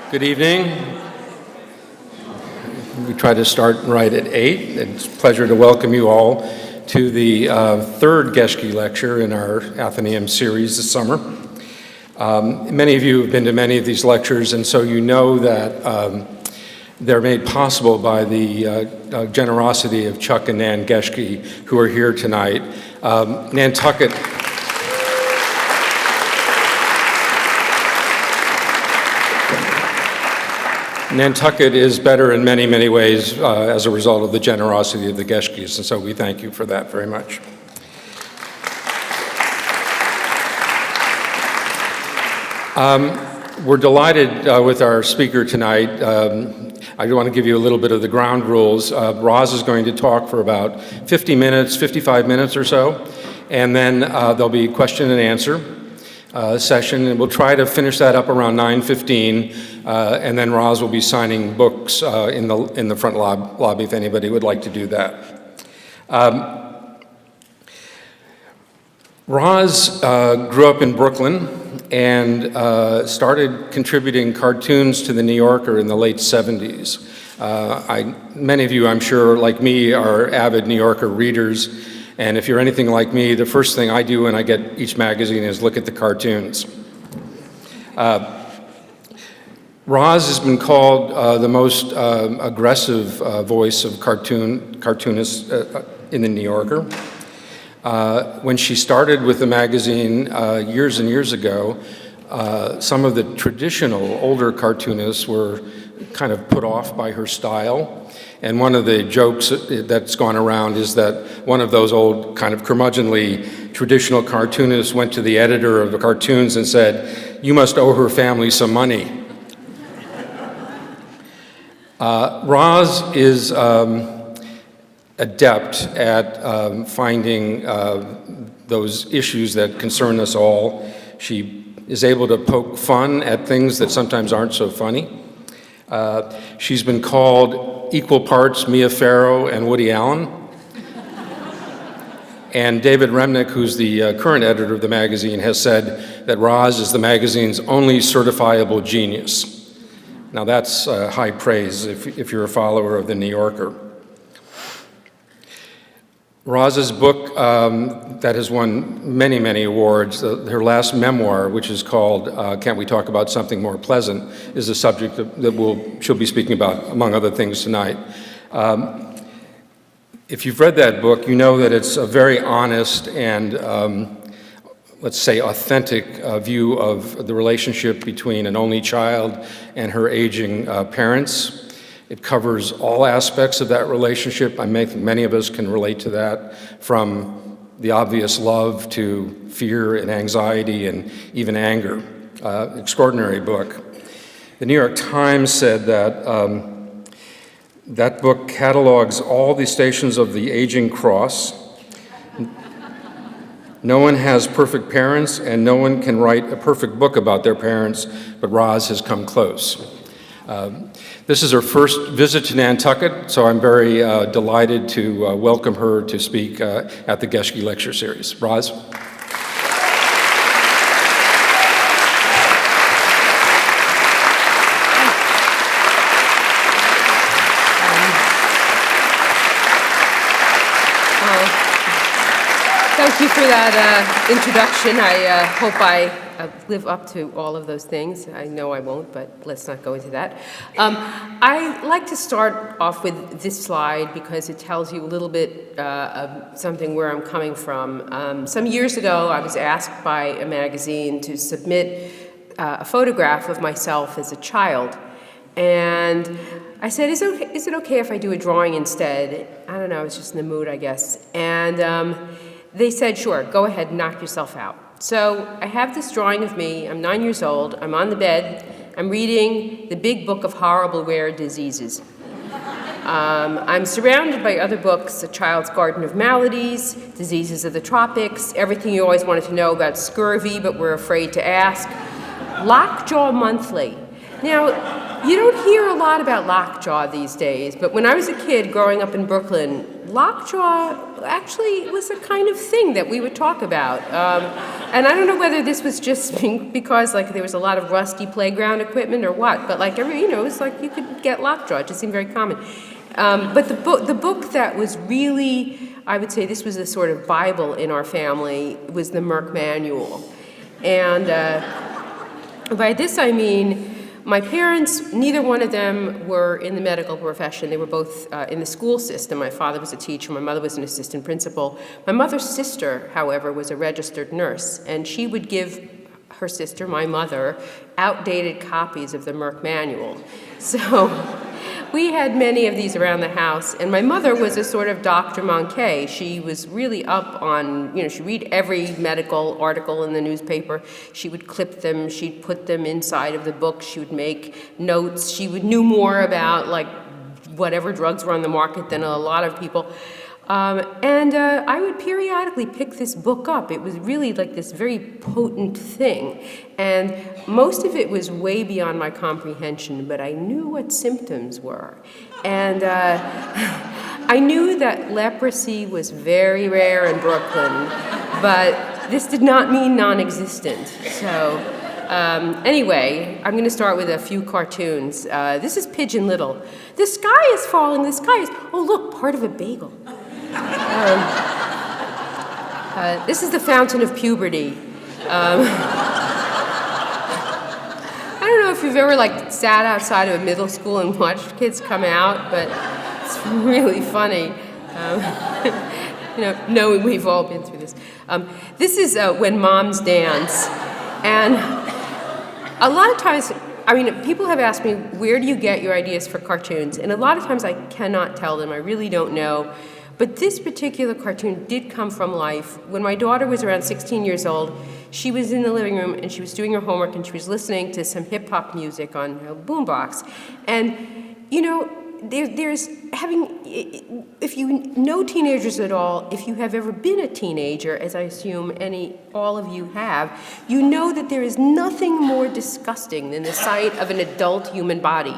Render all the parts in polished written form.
Good evening. We try to start right at 8. It's a pleasure to welcome you all to the third Geschke lecture in our Athenaeum series this summer. Many of you have been to many of these lectures, and so you know that they're made possible by the generosity of Chuck and Nan Geschke, who are here tonight. Nantucket is better in many, many ways as a result of the generosity of the Geschkes, and so we thank you for that very much. We're delighted with our speaker tonight. I want to give you a little bit of the ground rules. Roz is going to talk for about 50 minutes, 55 minutes or so, and then there'll be question and answer session, and we'll try to finish that up around 9:15, and then Roz will be signing books in the front lobby if anybody would like to do that. Roz grew up in Brooklyn and started contributing cartoons to the New Yorker in the late 70s. Many of you, I'm sure, like me, are avid New Yorker readers. And if you're anything like me, the first thing I do when I get each magazine is look at the cartoons. Roz has been called the most aggressive voice of cartoonists in the New Yorker. When she started with the magazine years and years ago, some of the traditional older cartoonists were kind of put off by her style. And one of the jokes that's gone around is that one of those old kind of curmudgeonly traditional cartoonists went to the editor of the cartoons and said, "You must owe her family some money." Roz is adept at finding those issues that concern us all. She is able to poke fun at things that sometimes aren't so funny. She's been called equal parts Mia Farrow and Woody Allen. And David Remnick, who's the current editor of the magazine, has said that Roz is the magazine's only certifiable genius. Now that's high praise if you're a follower of the New Yorker. Roz's book that has won many, many awards, her last memoir, which is called Can't We Talk About Something More Pleasant, is a subject that she'll be speaking about, among other things, tonight. If you've read that book, you know that it's a very honest and, let's say, authentic view of the relationship between an only child and her aging parents. It covers all aspects of that relationship. I think many of us can relate to that, from the obvious love to fear and anxiety and even anger. Extraordinary book. The New York Times said that that book catalogs all the stations of the aging cross. No one has perfect parents, and no one can write a perfect book about their parents, but Roz has come close. This is her first visit to Nantucket, so I'm very delighted to welcome her to speak at the Geschke Lecture Series. Roz? Thank you for that introduction. I hope I live up to all of those things. I know I won't, but let's not go into that. I like to start off with this slide because it tells you a little bit of something where I'm coming from. Some years ago, I was asked by a magazine to submit a photograph of myself as a child. And I said, is it okay if I do a drawing instead? I don't know, I was just in the mood, I guess. And they said, sure, go ahead and knock yourself out. So I have this drawing of me. I'm 9 years old. I'm on the bed. I'm reading the big book of horrible rare diseases. I'm surrounded by other books, A Child's Garden of Maladies, Diseases of the Tropics, everything you always wanted to know about scurvy but were afraid to ask, Lockjaw Monthly. Now, you don't hear a lot about lockjaw these days, but when I was a kid growing up in Brooklyn, lockjaw actually was a kind of thing that we would talk about. And I don't know whether this was just because like there was a lot of rusty playground equipment or what, but like it was like you could get lockjaw. It just seemed very common. But the book that was really, I would say this was a sort of Bible in our family, was the Merck Manual. And by this I mean, my parents, neither one of them were in the medical profession. They were both in the school system. My father was a teacher, my mother was an assistant principal. My mother's sister, however, was a registered nurse, and she would give her sister, my mother, outdated copies of the Merck Manual. So we had many of these around the house, and my mother was a sort of Dr. Manquet. She was really up on, she'd read every medical article in the newspaper. She would clip them, she'd put them inside of the book, she would make notes, she knew more about like whatever drugs were on the market than a lot of people. And I would periodically pick this book up. It was really like this very potent thing. And most of it was way beyond my comprehension, but I knew what symptoms were. And I knew that leprosy was very rare in Brooklyn, but this did not mean non-existent. So anyway, I'm going to start with a few cartoons. This is Pigeon Little. The sky is falling, the sky is, oh look, part of a bagel. This is the Fountain of Puberty. I don't know if you've ever like sat outside of a middle school and watched kids come out, but it's really funny. Knowing we've all been through this. This is When Moms Dance, and a lot of times, people have asked me, where do you get your ideas for cartoons? And a lot of times I cannot tell them. I really don't know. But this particular cartoon did come from life. When my daughter was around 16 years old, she was in the living room and she was doing her homework and she was listening to some hip-hop music on a boombox. And, there's having, if you know teenagers at all, if you have ever been a teenager, as I assume all of you have, you know that there is nothing more disgusting than the sight of an adult human body.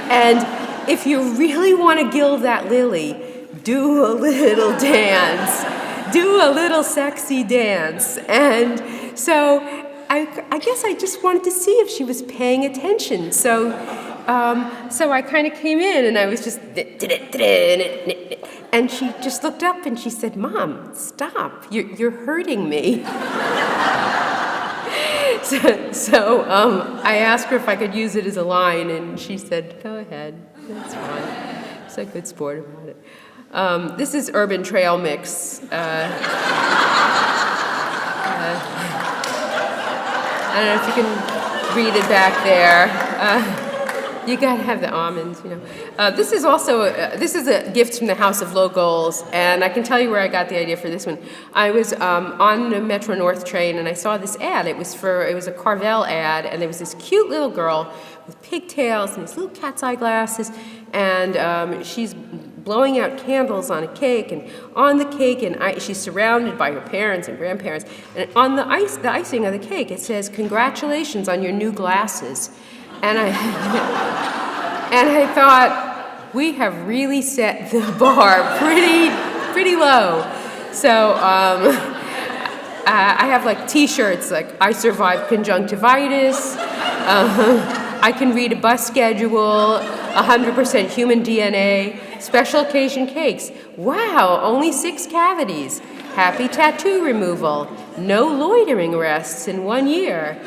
And if you really want to gild that lily, do a little dance, do a little sexy dance. And so I guess I just wanted to see if she was paying attention. So I kind of came in and I was just, and she just looked up and she said, "Mom, stop, you're hurting me." So I asked her if I could use it as a line and she said, "Go ahead, that's fine." She's a good sport about it. This is Urban Trail Mix. I don't know if you can read it back there. You gotta have the almonds, This is also this is a gift from the House of Low Goals, and I can tell you where I got the idea for this one. I was on the Metro North train, and I saw this ad. It was a Carvel ad, and there was this cute little girl with pigtails and these little cat's eye glasses, and she's blowing out candles on a cake, and on the cake, and she's surrounded by her parents and grandparents, and on the icing of the cake, it says, "Congratulations on your new glasses." And I thought, we have really set the bar pretty low. So I have like T-shirts like "I survived conjunctivitis," "I can read a bus schedule," "100% human DNA," "Special occasion cakes," "Wow, only 6 cavities," "Happy tattoo removal," "No loitering arrests in 1 year,"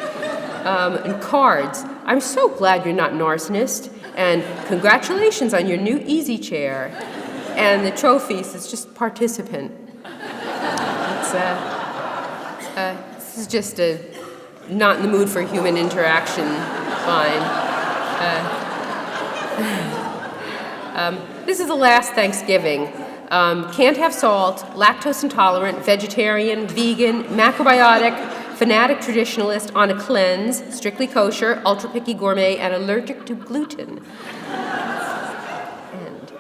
and cards. "I'm so glad you're not an arsonist," and "Congratulations on your new easy chair." And the trophies, it's just participant. This is just a not in the mood for human interaction line. This is the last Thanksgiving. Can't have salt, lactose intolerant, vegetarian, vegan, macrobiotic, fanatic traditionalist, on a cleanse, strictly kosher, ultra picky gourmet, and allergic to gluten. And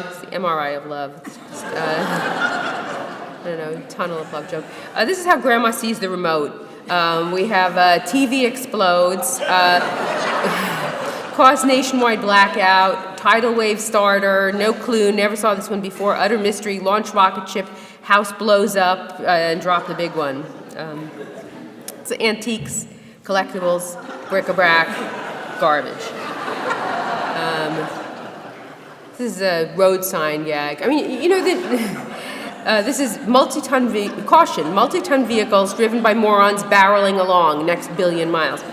it's the MRI of love. It's just, I don't know, tunnel of love joke. This is how Grandma sees the remote. We have TV explodes. caused nationwide blackout, tidal wave starter, no clue, never saw this one before, utter mystery, launch rocket ship, house blows up, and drop the big one. It's antiques, collectibles, bric-a-brac, garbage. This is a road sign gag. I mean, you know, this is caution, multi-ton vehicles driven by morons barreling along next billion miles.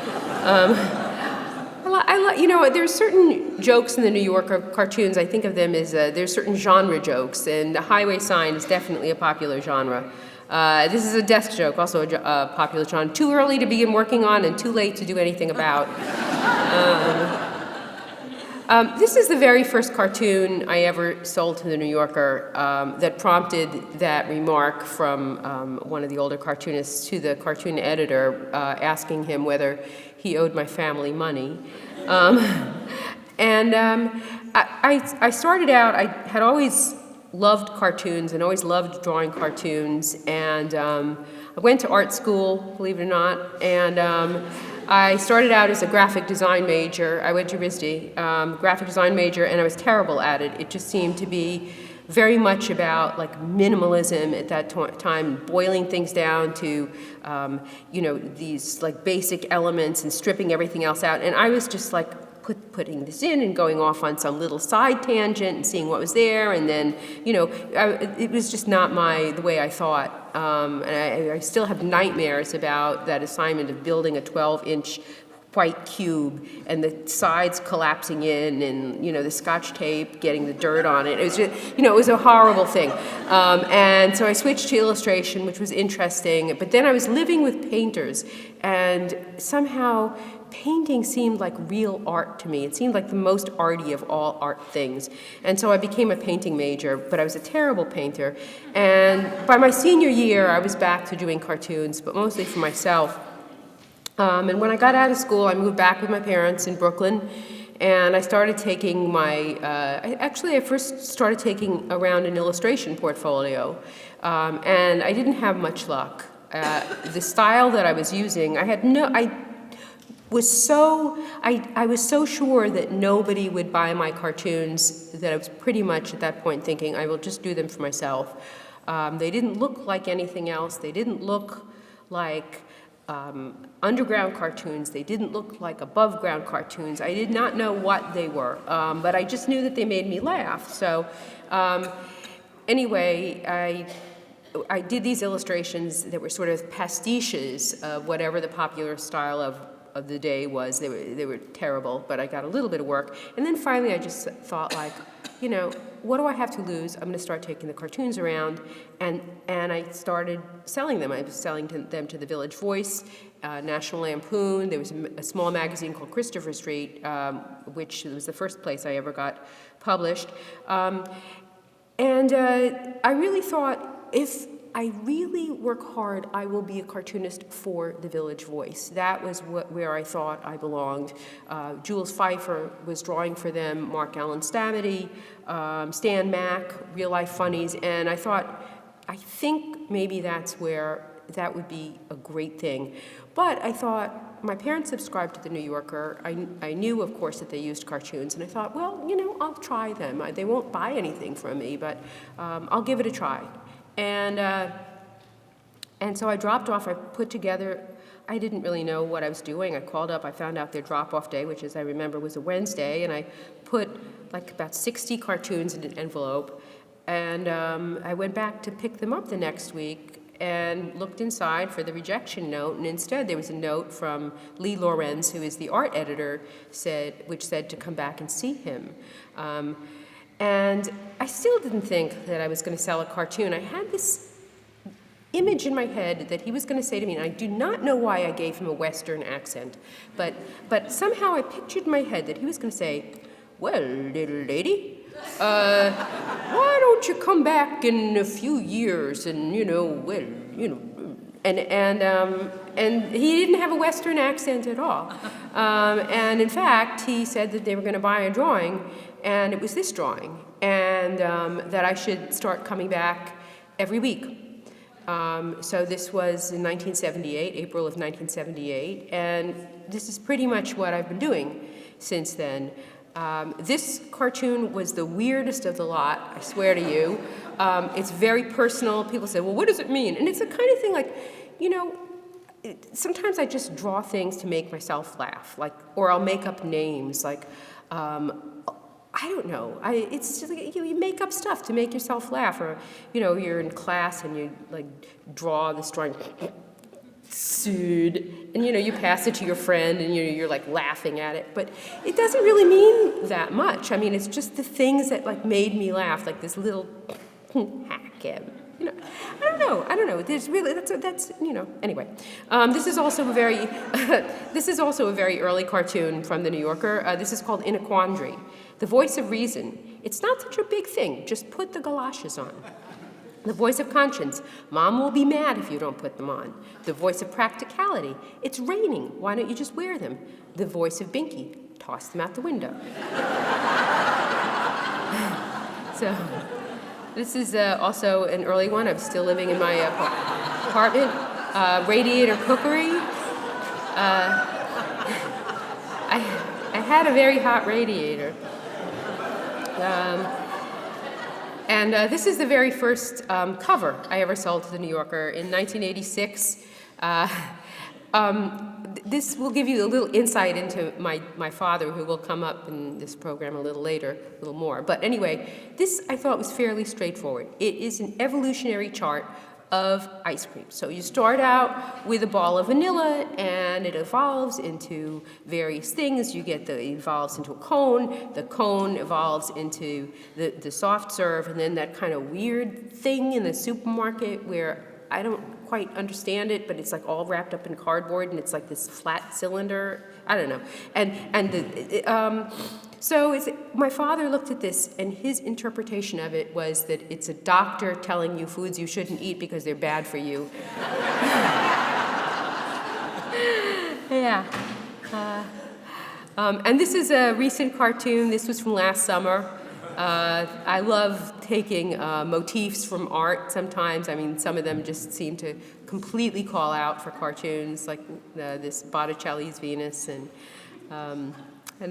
You know, there's certain jokes in the New Yorker cartoons, I think of them as, there's certain genre jokes, and the highway sign is definitely a popular genre. This is a desk joke, also a popular genre. Too early to begin working on and too late to do anything about. This is the very first cartoon I ever sold to the New Yorker that prompted that remark from one of the older cartoonists to the cartoon editor asking him whether he owed my family money. I started out, I had always loved cartoons and always loved drawing cartoons, and I went to art school, believe it or not, and I started out as a graphic design major. I went to RISD, graphic design major, and I was terrible at it. It just seemed to be very much about like minimalism at that time, boiling things down to, you know, these like basic elements and stripping everything else out. And I was just like putting this in and going off on some little side tangent and seeing what was there. And then, you know, it was just not the way I thought. And I still have nightmares about that assignment of building a 12-inch white cube and the sides collapsing in and, you know, the Scotch tape getting the dirt on it. It was just, you know, it was a horrible thing. And so I switched to illustration, which was interesting. But then I was living with painters, and somehow painting seemed like real art to me. It seemed like the most arty of all art things. And so I became a painting major, but I was a terrible painter. And by my senior year, I was back to doing cartoons, but mostly for myself. And when I got out of school, I moved back with my parents in Brooklyn, and I started taking I first started taking around an illustration portfolio, and I didn't have much luck. The style that I was using, I was so sure that nobody would buy my cartoons that I was pretty much at that point thinking, I will just do them for myself. They didn't look like anything else. They didn't look like underground cartoons. They didn't look like above ground cartoons. I did not know what they were, but I just knew that they made me laugh. So anyway, I did these illustrations that were sort of pastiches of whatever the popular style of the day was. They were terrible, but I got a little bit of work. And then finally I just thought, like, you know, what do I have to lose? I'm going to start taking the cartoons around, and I started selling them. I was selling them to the Village Voice, National Lampoon. There was a small magazine called Christopher Street, which was the first place I ever got published. I really thought, if I really work hard, I will be a cartoonist for the Village Voice. That was where I thought I belonged. Jules Pfeiffer was drawing for them, Mark Allen Stamety, Stan Mack, Real Life Funnies, and I thought, I think maybe that's where that would be a great thing. But I thought, my parents subscribed to the New Yorker. I knew, of course, that they used cartoons, and I thought, well, you know, I'll try them. They won't buy anything from me, but I'll give it a try. And so I dropped off. I put together, I didn't really know what I was doing. I called up, I found out their drop-off day, which, as I remember, was a Wednesday, and I put like about 60 cartoons in an envelope, and I went back to pick them up the next week and looked inside for the rejection note, and instead there was a note from Lee Lorenz, who is the art editor, which said to come back and see him. And I still didn't think that I was going to sell a cartoon. I had this image in my head that he was going to say to me, and I do not know why I gave him a Western accent, but somehow I pictured in my head that he was going to say, well, little lady, why don't you come back in a few years and, you know, well, you know, and he didn't have a Western accent at all. And in fact, he said that they were going to buy a drawing, and it was this drawing, and that I should start coming back every week. So this was in 1978, April of 1978, and this is pretty much what I've been doing since then. This cartoon was the weirdest of the lot, I swear to you. It's very personal. People say, well, what does it mean? And it's the kind of thing like, sometimes I just draw things to make myself laugh, or I'll make up names, I don't know. It's just like you make up stuff to make yourself laugh, or you're in class and you draw this drawing, and you pass it to your friend and you're laughing at it, but it doesn't really mean that much. I mean, it's just the things that made me laugh, like this little hack. I don't know. There's really that's Anyway, this is also a very this is also a very early cartoon from the New Yorker. This is called In a Quandary. The voice of reason. It's not such a big thing. Just put the galoshes on. The voice of conscience. Mom will be mad if you don't put them on. The voice of practicality. It's raining. Why don't you just wear them? The voice of Binky. Toss them out the window. So. This is also an early one. I'm still living in my apartment. Radiator cookery. I had a very hot radiator. This is the very first cover I ever sold to the New Yorker in 1986. This will give you a little insight into my father, who will come up in this program a little later, a little more. But anyway, this I thought was fairly straightforward. It is an evolutionary chart of ice cream. So you start out with a ball of vanilla, and it evolves into various things. It evolves into a cone. The cone evolves into the soft serve, and then that kind of weird thing in the supermarket where I don't quite understand it, but it's all wrapped up in cardboard, and it's like this flat cylinder. I don't know. So my father looked at this, and his interpretation of it was that it's a doctor telling you foods you shouldn't eat because they're bad for you. Yeah. And this is a recent cartoon. This was from last summer. I love taking motifs from art sometimes. I mean, some of them just seem to completely call out for cartoons, like this Botticelli's Venus, and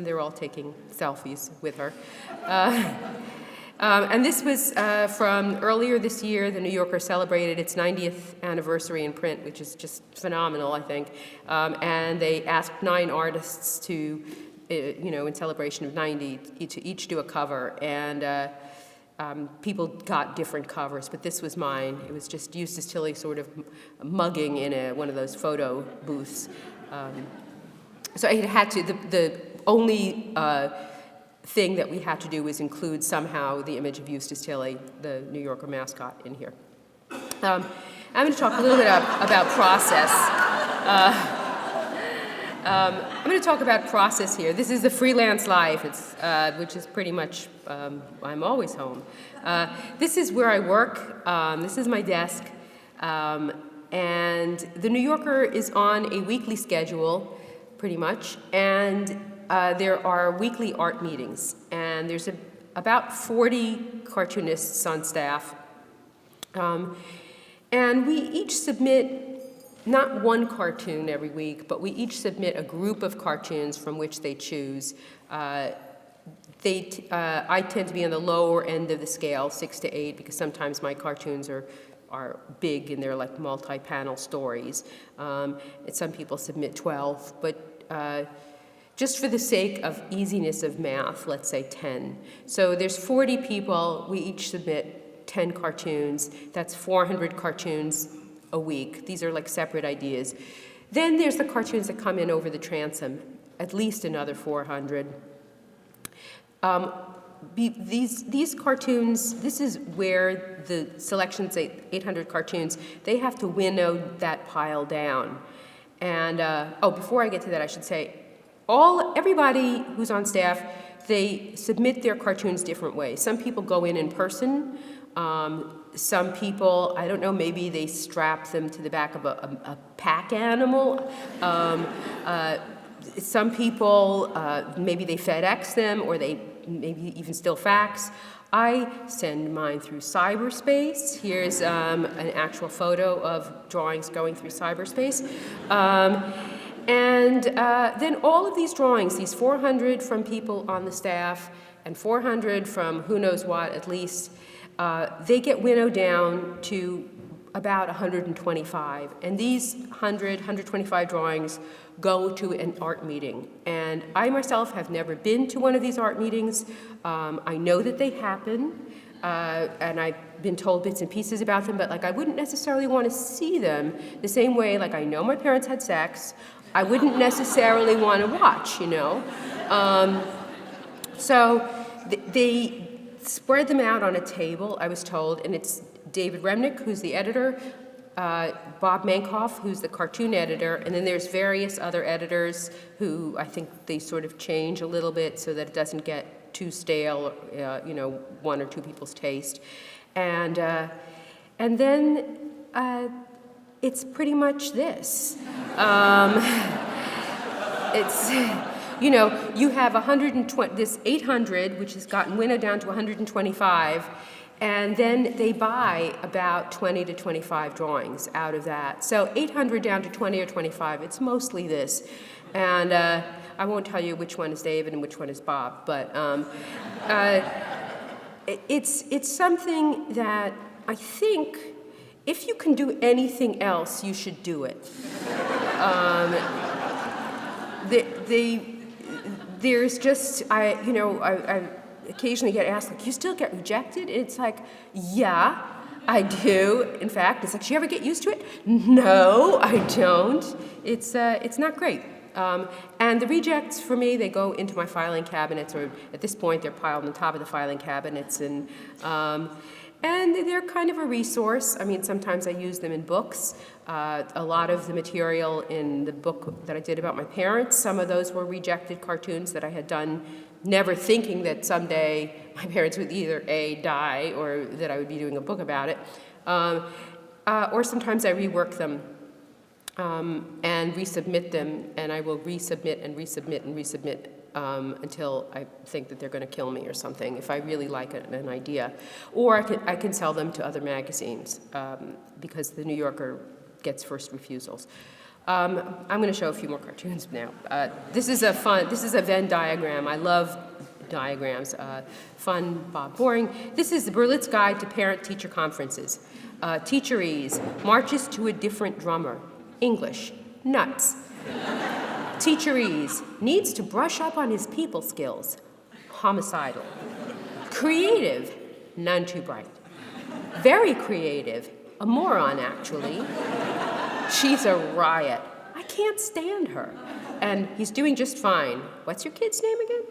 they're all taking selfies with her. And this was from earlier this year. The New Yorker celebrated its 90th anniversary in print, which is just phenomenal, I think. And they asked 9 artists to, in celebration of 90, to each do a cover. And people got different covers, but this was mine. It was just Eustace Tilley sort of mugging in one of those photo booths. So it had to, the only thing that we had to do was include somehow the image of Eustace Tilley, the New Yorker mascot, in here. I'm going to talk a little bit about process. I'm going to talk about process here. This is the freelance life, which is pretty much, I'm always home. This is where I work. This is my desk. And the New Yorker is on a weekly schedule, pretty much. And there are weekly art meetings. And there's about 40 cartoonists on staff. And we each submit not one cartoon every week, but we each submit a group of cartoons from which they choose. I tend to be on the lower end of the scale, 6 to 8, because sometimes my cartoons are big and they're like multi-panel stories. And some people submit 12, but just for the sake of easiness of math, let's say 10. So there's 40 people, we each submit 10 cartoons. That's 400 cartoons a week. These are like separate ideas. Then there's the cartoons that come in over the transom, at least another 400. These cartoons, this is where the selections, 800 cartoons, they have to winnow that pile down. And, before I get to that, I should say, everybody who's on staff, they submit their cartoons different ways. Some people go in person. Some people, I don't know, maybe they strap them to the back of a pack animal. Some people, maybe they FedEx them, or they maybe even still fax. I send mine through cyberspace. Here's an actual photo of drawings going through cyberspace. And then all of these drawings, these 400 from people on the staff and 400 from who knows what at least, they get winnowed down to about 125. And these 125 drawings go to an art meeting. And I myself have never been to one of these art meetings. I know that they happen, and I've been told bits and pieces about them, but like I wouldn't necessarily want to see them the same way like I know my parents had sex. I wouldn't necessarily want to watch, you know. So they spread them out on a table, I was told, and it's David Remnick, who's the editor, Bob Mankoff, who's the cartoon editor, and then there's various other editors who I think they sort of change a little bit so that it doesn't get too stale, you know, one or two people's taste. And then it's pretty much this. It's, you know, you have 120, this 800, which has gotten winnowed down to 125, and then they buy about 20 to 25 drawings out of that. So 800 down to 20 or 25, it's mostly this. And I won't tell you which one is David and which one is Bob, but it's something that I think if you can do anything else, you should do it. There's just, I occasionally get asked, like, you still get rejected? It's like, yeah, I do. In fact, it's like, do you ever get used to it? No, I don't. It's not great. And the rejects, for me, they go into my filing cabinets, or at this point, they're piled on top of the filing cabinets, and they're kind of a resource. I mean, sometimes I use them in books. A lot of the material in the book that I did about my parents, some of those were rejected cartoons that I had done, never thinking that someday my parents would either A, die, or that I would be doing a book about it. Or sometimes I rework them and resubmit them, and I will resubmit and resubmit and resubmit until I think that they're going to kill me or something, if I really like an idea. Or I can sell them to other magazines, because the New Yorker gets first refusals. I'm going to show a few more cartoons now. This is a Venn diagram. I love diagrams. Fun, Bob Boring. This is the Berlitz Guide to Parent-Teacher Conferences. Teacherese, marches to a different drummer. English, nuts. Teacherese, needs to brush up on his people skills. Homicidal. Creative, none too bright. Very creative, a moron, actually. She's a riot. I can't stand her. And he's doing just fine. What's your kid's name again?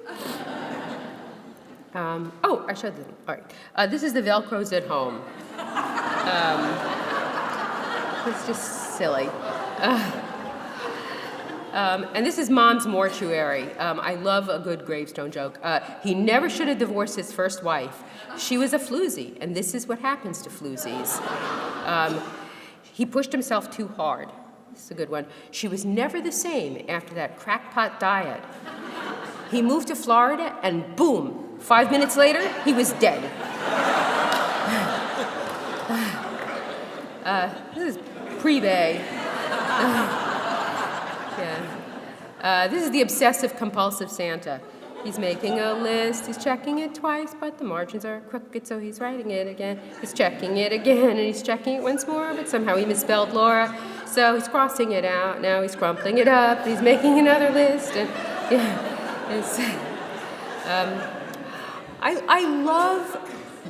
I showed them. All right. This is the Velcros at home. It's just silly. And this is Mom's mortuary. I love a good gravestone joke. He never should have divorced his first wife. She was a floozy, and this is what happens to floozies. He pushed himself too hard. This is a good one. She was never the same after that crackpot diet. He moved to Florida, and boom, 5 minutes later, he was dead. This is pre-Bay. This is the obsessive-compulsive Santa. He's making a list, he's checking it twice, but the margins are crooked, so he's writing it again. He's checking it again, and he's checking it once more, but somehow he misspelled Laura, so he's crossing it out. Now he's crumpling it up, he's making another list, and I love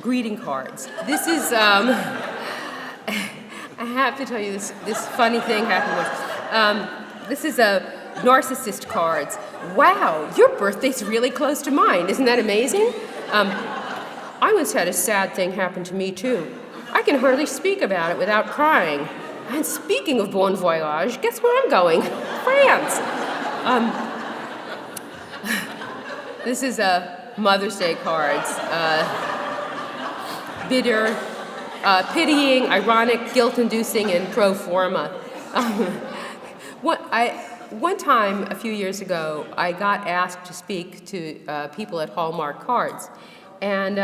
greeting cards. This is, I have to tell you this funny thing happened once. This is a narcissist cards. Wow, your birthday's really close to mine. Isn't that amazing? I once had a sad thing happen to me, too. I can hardly speak about it without crying. And speaking of bon voyage, guess where I'm going? France. This is Mother's Day cards. Bitter, pitying, ironic, guilt-inducing, and pro forma. one time, a few years ago, I got asked to speak to people at Hallmark Cards. And,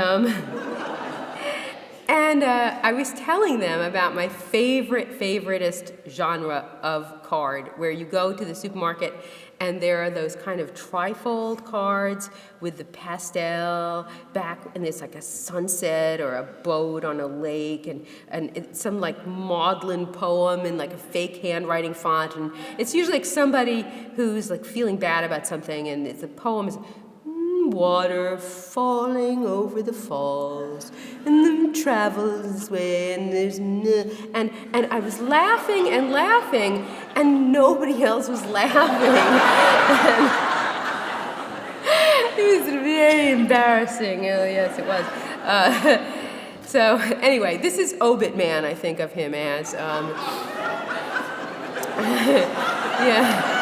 I was telling them about my favoritist genre of card, where you go to the supermarket and there are those kind of trifold cards with the pastel back, and there's like a sunset or a boat on a lake, and it's some like maudlin poem in like a fake handwriting font, and it's usually like somebody who's like feeling bad about something, and the poem is, water falling over the falls, and the travel's way, and there's and I was laughing and laughing, and nobody else was laughing. It was very embarrassing. Yes, it was. So anyway, this is Obit Man, I think of him as. Yeah.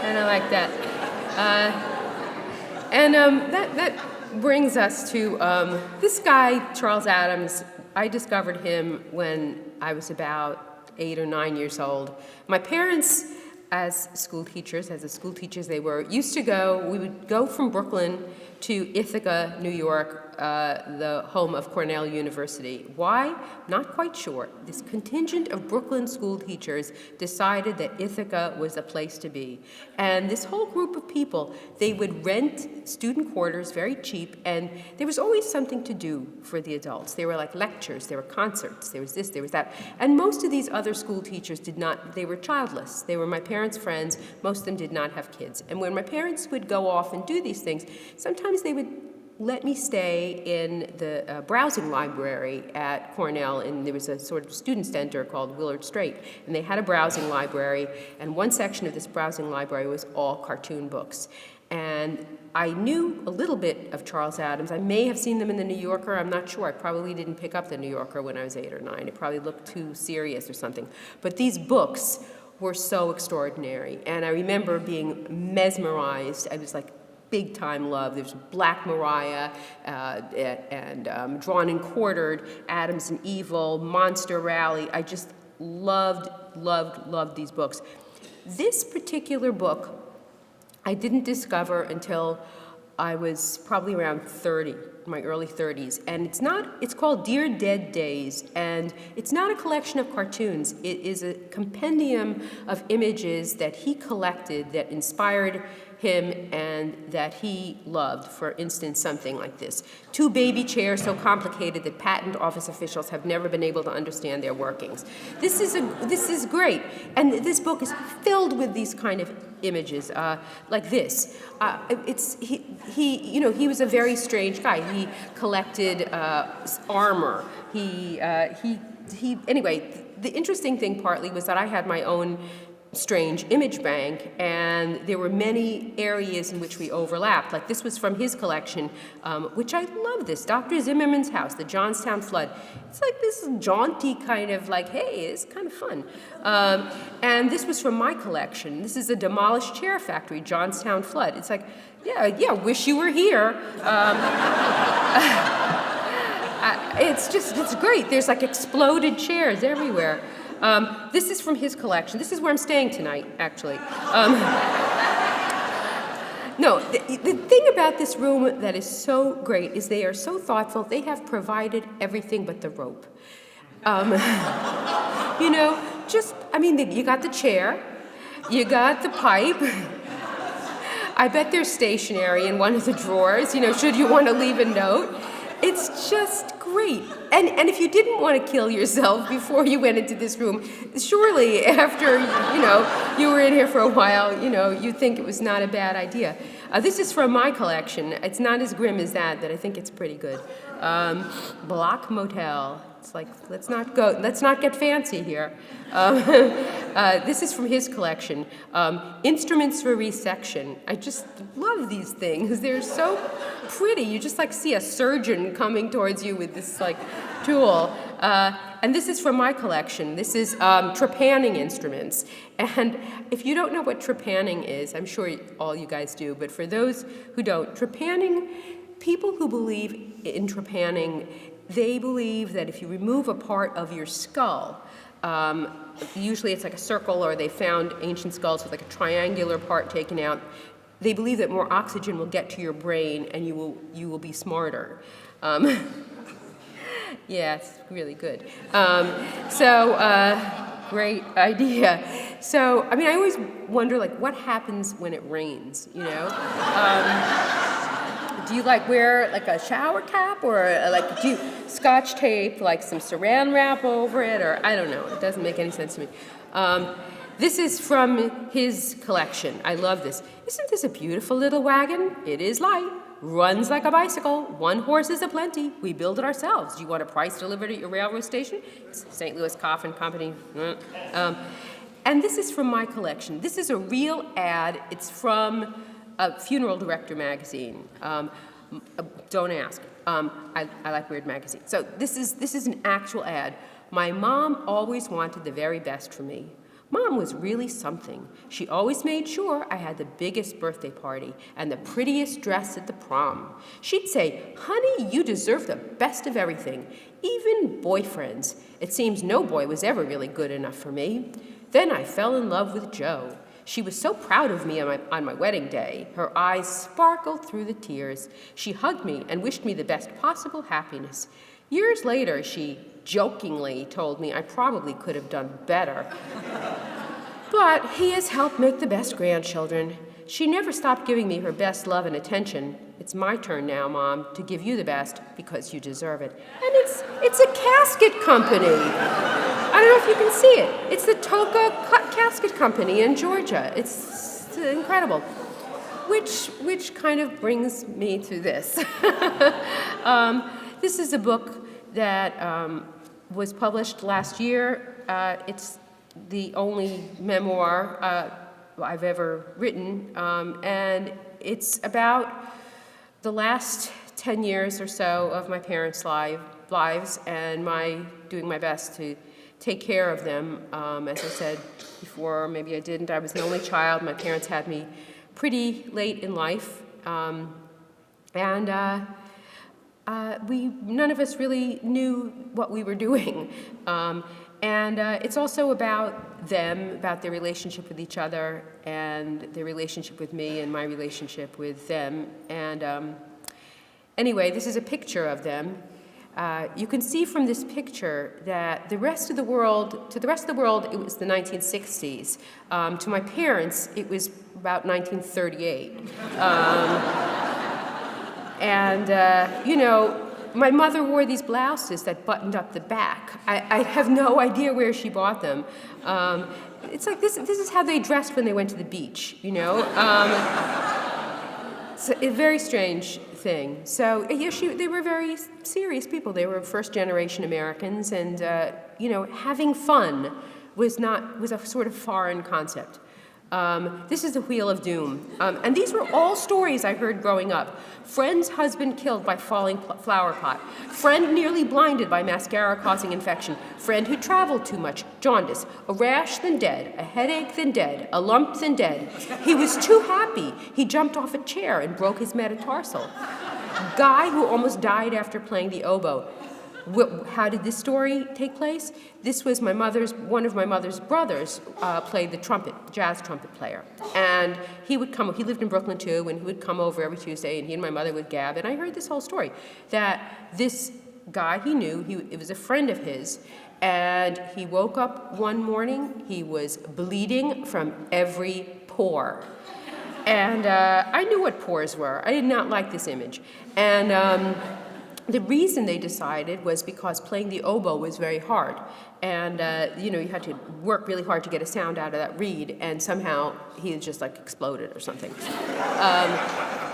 And I like that. That brings us to this guy, Charles Adams. I discovered him when I was about 8 or 9 years old. My parents, as the school teachers they were, we would go from Brooklyn to Ithaca, New York, the home of Cornell University. Why? Not quite sure. This contingent of Brooklyn school teachers decided that Ithaca was the place to be. And this whole group of people, they would rent student quarters very cheap, and there was always something to do for the adults. There were like lectures, there were concerts, there was this, there was that. And most of these other school teachers they were childless. They were my parents' friends. Most of them did not have kids. And when my parents would go off and do these things, sometimes they would let me stay in the browsing library at Cornell, and there was a sort of student center called Willard Straight, and they had a browsing library, and one section of this browsing library was all cartoon books. And I knew a little bit of Charles Adams. I may have seen them in the New Yorker, I'm not sure. I probably didn't pick up the New Yorker when I was 8 or 9. It probably looked too serious or something. But these books were so extraordinary, and I remember being mesmerized. I was like, big time love. There's Black Mariah and Drawn and Quartered, Adams and Evil, Monster Rally. I just loved these books. This particular book I didn't discover until I was probably around 30, my early 30s. And it's called Dear Dead Days, and it's not a collection of cartoons. It is a compendium of images that he collected that inspired him and that he loved. For instance, something like this: 2 baby chairs so complicated that patent office officials have never been able to understand their workings. This is great, and this book is filled with these kind of images like this. He was a very strange guy. He collected armor. Anyway, the interesting thing partly was that I had my own strange image bank, and there were many areas in which we overlapped. Like this was from his collection, which I love this, Dr. Zimmerman's house, the Johnstown flood. It's like this jaunty kind of like, hey, it's kind of fun. And this was from my collection. This is a demolished chair factory, Johnstown flood. It's like, yeah, wish you were here. It's great. There's like exploded chairs everywhere. This is from his collection. This is where I'm staying tonight, actually. No, the thing about this room that is so great is they are so thoughtful. They have provided everything but the rope. You got the chair, you got the pipe. I bet there's stationery in one of the drawers, should you want to leave a note. It's just great. And if you didn't want to kill yourself before you went into this room, surely after, you were in here for a while, you'd think it was not a bad idea. This is from my collection. It's not as grim as that I think it's pretty good. Block Motel. It's like, let's not get fancy here. This is from his collection. Instruments for Resection. I just love these things. They're so pretty. You just see a surgeon coming towards you with this tool. And this is from my collection. This is trepanning instruments. And if you don't know what trepanning is, I'm sure all you guys do, but for those who don't, trepanning people who believe in trepanning, they believe that if you remove a part of your skull, usually it's like a circle, or they found ancient skulls with like a triangular part taken out. They believe that more oxygen will get to your brain and you will be smarter. Yeah, it's really good. Great idea. So, I mean, I always wonder, like, what happens when it rains, you know? Do you, like, wear, like, a shower cap, or, like, do you Scotch tape, like, some saran wrap over it, or I don't know. It doesn't make any sense to me. This is from his collection. I love this. Isn't this a beautiful little wagon? It is light. Runs like a bicycle. One horse is aplenty. We build it ourselves. Do you want a price delivered at your railroad station? It's St. Louis Coffin Company. And this is from my collection. This is a real ad. It's from a Funeral Director magazine. Don't ask. I like weird magazines. So this is an actual ad. My mom always wanted the very best for me. Mom was really something. She always made sure I had the biggest birthday party and the prettiest dress at the prom. She'd say, "Honey, you deserve the best of everything, even boyfriends. It seems no boy was ever really good enough for me." Then I fell in love with Joe. She was so proud of me on my wedding day. Her eyes sparkled through the tears. She hugged me and wished me the best possible happiness. Years later, she jokingly told me I probably could have done better. But he has helped make the best grandchildren. She never stopped giving me her best love and attention. It's my turn now, Mom, to give you the best because you deserve it. And it's a casket company. I don't know if you can see it. It's the Toka Casket Company in Georgia. It's incredible. Which kind of brings me to this. This is a book that was published last year. It's the only memoir I've ever written, and it's about the last 10 years or so of my parents' lives and doing my best to take care of them. As I said before, maybe I didn't. I was an only child. My parents had me pretty late in life, none of us really knew what we were doing. It's also about them, about their relationship with each other, and their relationship with me, and my relationship with them. And anyway, this is a picture of them. You can see from this picture that to the rest of the world, it was the 1960s. To my parents, it was about 1938. You know, my mother wore these blouses that buttoned up the back. I have no idea where she bought them. It's like this is how they dressed when they went to the beach, you know? It's a very strange thing. So, yeah, they were very serious people. They were first-generation Americans, and, you know, having fun was a sort of foreign concept. This is the Wheel of Doom. And these were all stories I heard growing up. Friend's husband killed by falling flower pot. Friend nearly blinded by mascara causing infection. Friend who traveled too much, jaundice. A rash, then dead. A headache, then dead. A lump, then dead. He was too happy. He jumped off a chair and broke his metatarsal. Guy who almost died after playing the oboe. How did this story take place? This was one of my mother's brothers played the trumpet, jazz trumpet player. And he lived in Brooklyn too, and he would come over every Tuesday, and he and my mother would gab. And I heard this whole story, that this guy he knew, it was a friend of his, and he woke up one morning, he was bleeding from every pore. And I knew what pores were. I did not like this image. And the reason they decided was because playing the oboe was very hard. And, you know, you had to work really hard to get a sound out of that reed, and somehow he just, like, exploded or something.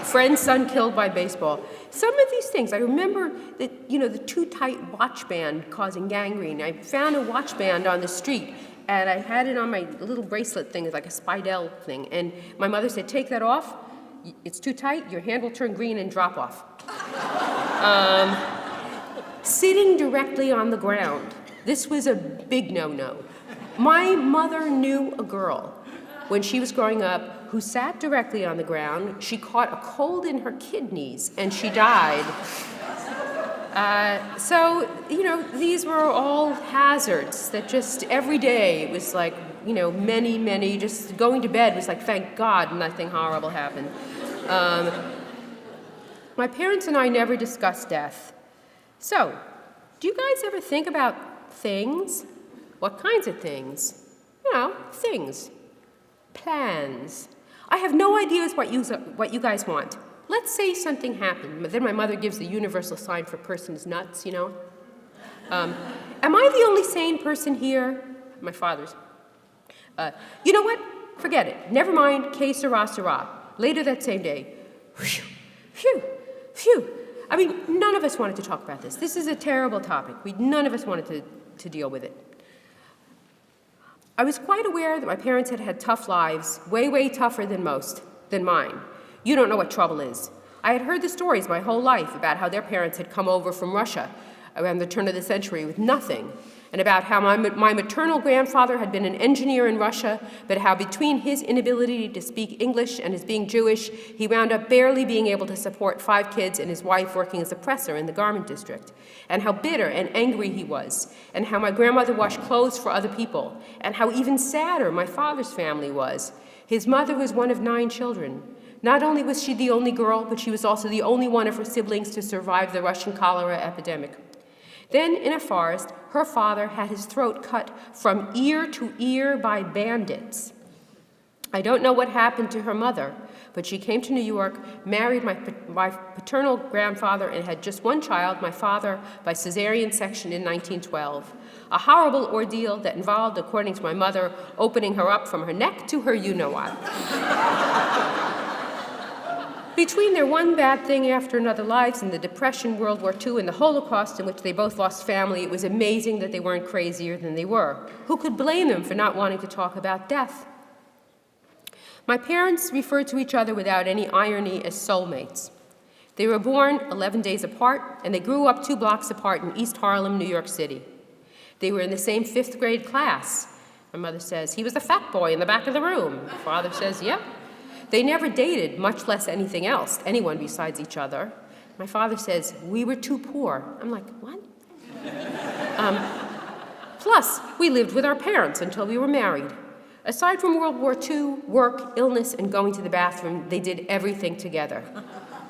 Friend's son killed by baseball. Some of these things, I remember that, you know, the too tight watch band causing gangrene. I found a watch band on the street, and I had it on my little bracelet thing, like a Spidell thing. And my mother said, "Take that off. It's too tight. Your hand will turn green and drop off." Sitting directly on the ground. This was a big no-no. My mother knew a girl when she was growing up who sat directly on the ground. She caught a cold in her kidneys, and she died. So, these were all hazards that just every day it was like, many, just going to bed was like, thank God nothing horrible happened. My parents and I never discussed death. So, do you guys ever think about things? What kinds of things? Things. Plans. I have no idea what you guys want. Let's say something happened, but then my mother gives the universal sign for person's nuts, Am I the only sane person here? My father's. You know what? Forget it. Never mind. Que sera, sera. Later that same day. Phew, phew, phew. I mean, none of us wanted to talk about this. This is a terrible topic. None of us wanted to deal with it. I was quite aware that my parents had had tough lives, way, way tougher than mine. You don't know what trouble is. I had heard the stories my whole life about how their parents had come over from Russia around the turn of the century with nothing, and about how my maternal grandfather had been an engineer in Russia, but how between his inability to speak English and his being Jewish, he wound up barely being able to support 5 kids and his wife working as a presser in the garment district, and how bitter and angry he was, and how my grandmother washed clothes for other people, and how even sadder my father's family was. His mother was one of 9 children. Not only was she the only girl, but she was also the only one of her siblings to survive the Russian cholera epidemic. Then, in a forest, her father had his throat cut from ear to ear by bandits. I don't know what happened to her mother, but she came to New York, married my paternal grandfather, and had just one child, my father, by cesarean section in 1912. A horrible ordeal that involved, according to my mother, opening her up from her neck to her you-know-what. Between their one bad thing after another lives and the Depression, World War II, and the Holocaust in which they both lost family, it was amazing that they weren't crazier than they were. Who could blame them for not wanting to talk about death? My parents referred to each other without any irony as soulmates. They were born 11 days apart, and they grew up 2 blocks apart in East Harlem, New York City. They were in the same 5th grade class. My mother says, he was the fat boy in the back of the room. My father says, yep. They never dated, much less anything else, anyone besides each other. My father says, we were too poor. I'm like, what? Plus, we lived with our parents until we were married. Aside from World War II, work, illness, and going to the bathroom, they did everything together.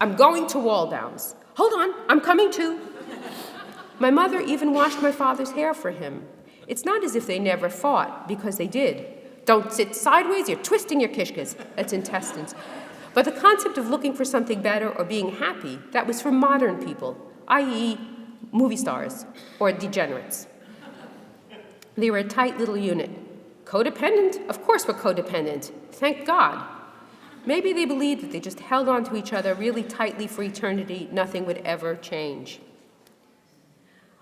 I'm going to Waldbaum's. Hold on, I'm coming too. My mother even washed my father's hair for him. It's not as if they never fought, because they did. Don't sit sideways, you're twisting your kishkas. That's intestines. But the concept of looking for something better or being happy, that was for modern people, i.e. movie stars or degenerates. They were a tight little unit. Codependent? Of course we're codependent. Thank God. Maybe they believed that they just held on to each other really tightly for eternity, nothing would ever change.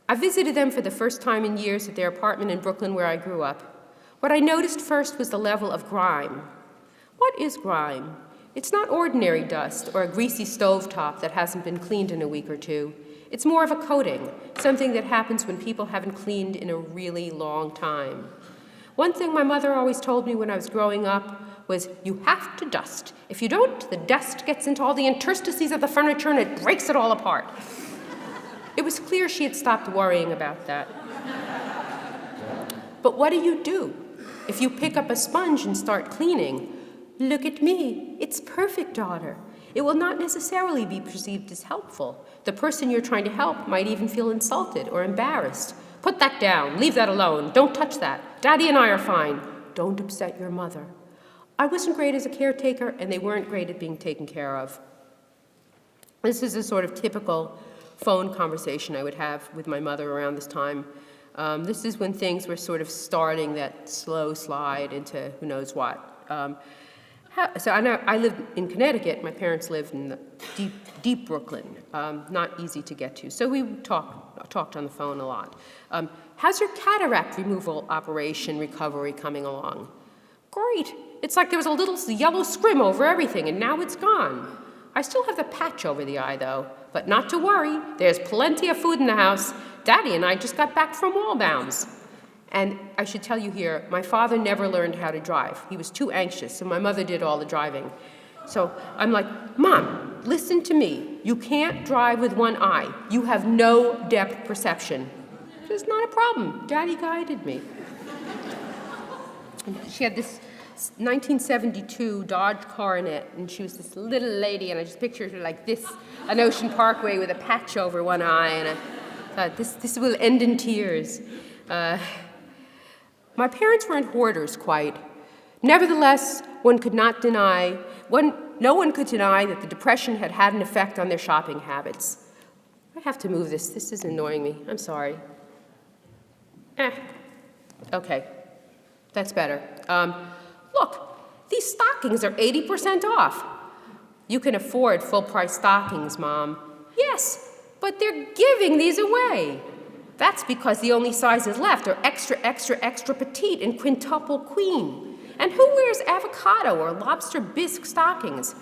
I visited them for the first time in years at their apartment in Brooklyn where I grew up. What I noticed first was the level of grime. What is grime? It's not ordinary dust or a greasy stovetop that hasn't been cleaned in a week or two. It's more of a coating, something that happens when people haven't cleaned in a really long time. One thing my mother always told me when I was growing up was, you have to dust. If you don't, the dust gets into all the interstices of the furniture and it breaks it all apart. It was clear she had stopped worrying about that. But what do? If you pick up a sponge and start cleaning, look at me, it's perfect, daughter. It will not necessarily be perceived as helpful. The person you're trying to help might even feel insulted or embarrassed. Put that down, leave that alone, don't touch that. Daddy and I are fine. Don't upset your mother. I wasn't great as a caretaker, and they weren't great at being taken care of. This is a sort of typical phone conversation I would have with my mother around this time. This is when things were sort of starting that slow slide into who knows what. So I lived in Connecticut. My parents lived in the deep Brooklyn, not easy to get to. So we talked on the phone a lot. How's your cataract removal operation recovery coming along? Great. It's like there was a little yellow scrim over everything, and now it's gone. I still have the patch over the eye, though. But not to worry. There's plenty of food in the house. Daddy and I just got back from Waldbaum's. And I should tell you here, my father never learned how to drive. He was too anxious, so my mother did all the driving. So I'm like, Mom, listen to me. You can't drive with one eye. You have no depth perception. It's not a problem. Daddy guided me. She had this 1972 Dodge Coronet, and she was this little lady, and I just pictured her like this, on Ocean Parkway with a patch over one eye, and I thought, this will end in tears. My parents weren't hoarders quite. Nevertheless, no one could deny that the Depression had had an effect on their shopping habits. I have to move this. This is annoying me. I'm sorry. Okay. That's better. Look, these stockings are 80% off. You can afford full-price stockings, Mom. Yes, but they're giving these away. That's because the only sizes left are extra, extra, extra petite and quintuple queen. And who wears avocado or lobster bisque stockings?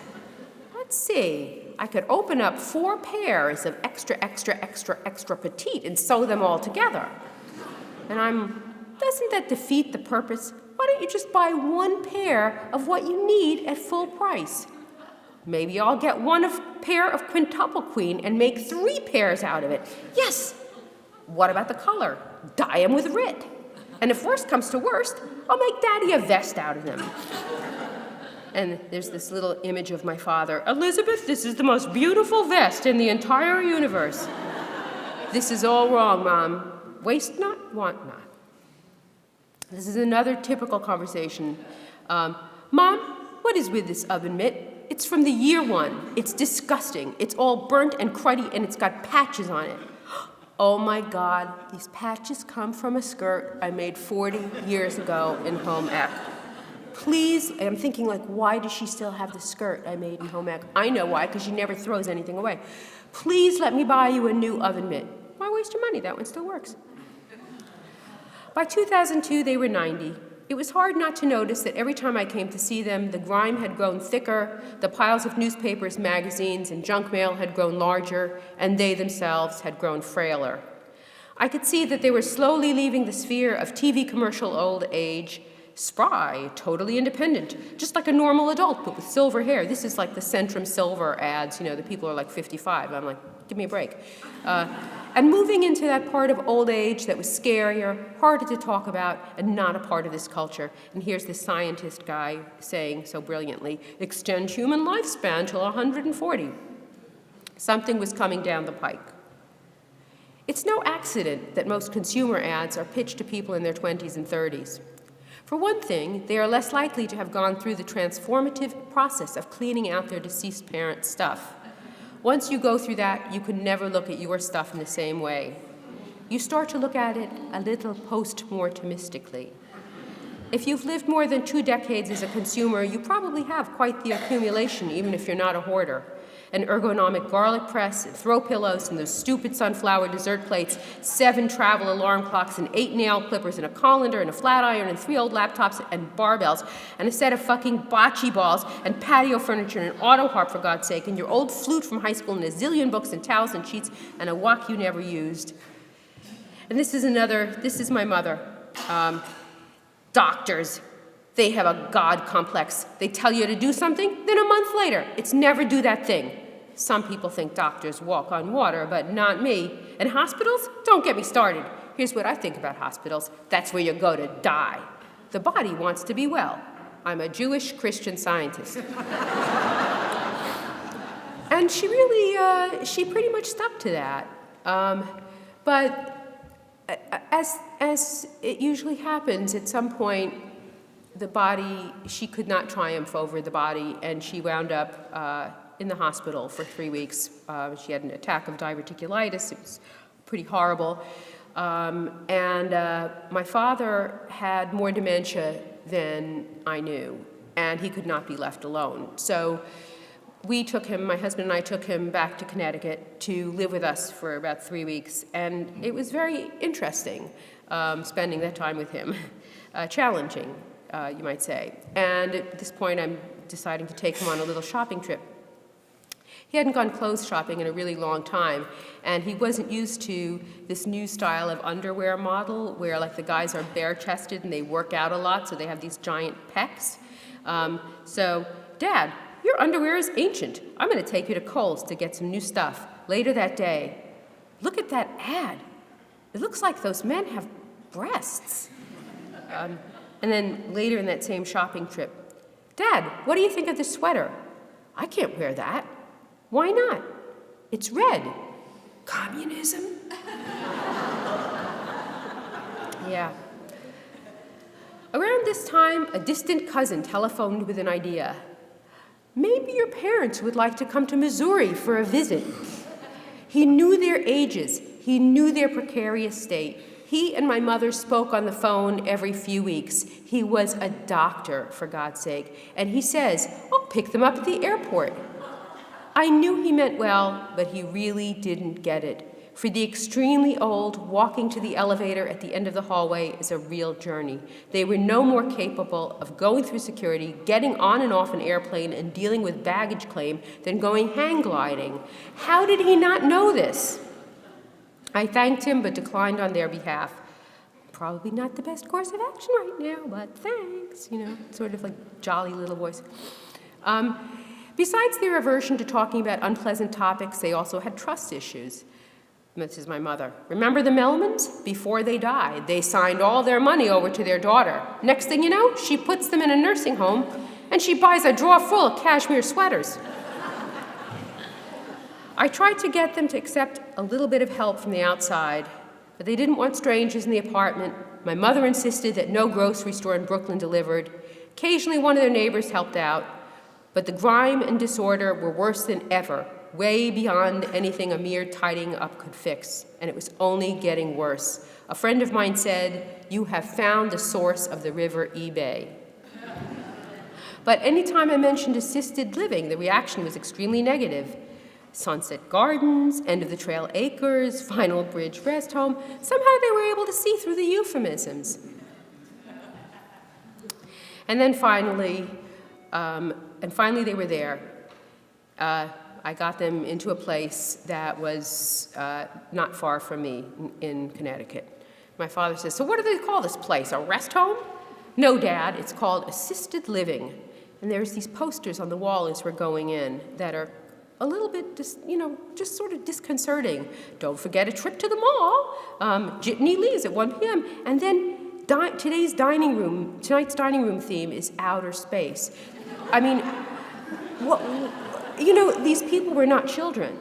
Let's see. I could open up 4 pairs of extra, extra, extra, extra petite and sew them all together. And doesn't that defeat the purpose? Why don't you just buy 1 pair of what you need at full price? Maybe I'll get pair of quintuple queen and make 3 pairs out of it. Yes! What about the color? Dye them with Rit. And if worst comes to worst, I'll make Daddy a vest out of them. And there's this little image of my father. Elizabeth, this is the most beautiful vest in the entire universe. This is all wrong, Mom. Waste not, want not. This is another typical conversation. Mom, what is with this oven mitt? It's from the year 1. It's disgusting. It's all burnt and cruddy, and it's got patches on it. Oh my God, these patches come from a skirt I made 40 years ago in home ec. Please, I'm thinking like, why does she still have the skirt I made in home ec? I know why, because she never throws anything away. Please let me buy you a new oven mitt. Why waste your money? That one still works. By 2002, they were 90. It was hard not to notice that every time I came to see them, the grime had grown thicker, the piles of newspapers, magazines, and junk mail had grown larger, and they themselves had grown frailer. I could see that they were slowly leaving the sphere of TV commercial old age, spry, totally independent, just like a normal adult, but with silver hair. This is like the Centrum Silver ads, the people are like 55. I'm like, give me a break. And moving into that part of old age that was scarier, harder to talk about, and not a part of this culture. And here's this scientist guy saying so brilliantly, extend human lifespan till 140. Something was coming down the pike. It's no accident that most consumer ads are pitched to people in their 20s and 30s. For one thing, they are less likely to have gone through the transformative process of cleaning out their deceased parents' stuff. Once you go through that, you can never look at your stuff in the same way. You start to look at it a little post-mortemistically. If you've lived more than 2 decades as a consumer, you probably have quite the accumulation, even if you're not a hoarder. An ergonomic garlic press, and throw pillows, and those stupid sunflower dessert plates, 7 travel alarm clocks, and 8 nail clippers, and a colander, and a flat iron, and 3 old laptops, and barbells, and a set of fucking bocce balls, and patio furniture, and an auto harp, for God's sake, and your old flute from high school, and a zillion books, and towels, and sheets, and a wok you never used. And this is my mother. Doctors. They have a God complex. They tell you to do something, then a month later, it's never do that thing. Some people think doctors walk on water, but not me. And hospitals? Don't get me started. Here's what I think about hospitals. That's where you go to die. The body wants to be well. I'm a Jewish Christian Scientist. And she pretty much stuck to that. But as it usually happens, at some point, the body, she could not triumph over the body, and she wound up in the hospital for 3 weeks. She had an attack of diverticulitis. It was pretty horrible. And my father had more dementia than I knew, and he could not be left alone. So we took him, my husband and I took him back to Connecticut to live with us for about 3 weeks, and it was very interesting spending that time with him. Challenging, you might say. And at this point, I'm deciding to take him on a little shopping trip. He hadn't gone clothes shopping in a really long time, and he wasn't used to this new style of underwear model where like the guys are bare-chested and they work out a lot, so they have these giant pecs. So, Dad, your underwear is ancient. I'm going to take you to Kohl's to get some new stuff. Later that day, look at that ad. It looks like those men have breasts. And then later in that same shopping trip, Dad, what do you think of this sweater? I can't wear that. Why not? It's red. Communism? Yeah. Around this time, a distant cousin telephoned with an idea. Maybe your parents would like to come to Missouri for a visit. He knew their ages. He knew their precarious state. He and my mother spoke on the phone every few weeks. He was a doctor, for God's sake. And he says, I'll pick them up at the airport. I knew he meant well, but he really didn't get it. For the extremely old, walking to the elevator at the end of the hallway is a real journey. They were no more capable of going through security, getting on and off an airplane, and dealing with baggage claim than going hang gliding. How did he not know this? I thanked him, but declined on their behalf. Probably not the best course of action right now, but thanks, sort of like jolly little voice. Besides their aversion to talking about unpleasant topics, they also had trust issues. This is my mother. Remember the Melmans? Before they died, they signed all their money over to their daughter. Next thing you know, she puts them in a nursing home, and she buys a drawer full of cashmere sweaters. I tried to get them to accept a little bit of help from the outside, but they didn't want strangers in the apartment. My mother insisted that no grocery store in Brooklyn delivered. Occasionally, one of their neighbors helped out. But the grime and disorder were worse than ever, way beyond anything a mere tidying up could fix, and it was only getting worse. A friend of mine said, you have found the source of the river eBay. But anytime I mentioned assisted living, the reaction was extremely negative. Sunset Gardens, End of the Trail Acres, Final Bridge Rest Home, somehow they were able to see through the euphemisms. And then finally they were there. I got them into a place that was not far from me in Connecticut. My father says, so what do they call this place, a rest home? No, Dad, it's called assisted living. And there's these posters on the wall as we're going in that are a little bit, just sort of disconcerting. Don't forget a trip to the mall. Jitney leaves at 1 p.m. And then tonight's dining room theme is outer space. I mean, these people were not children.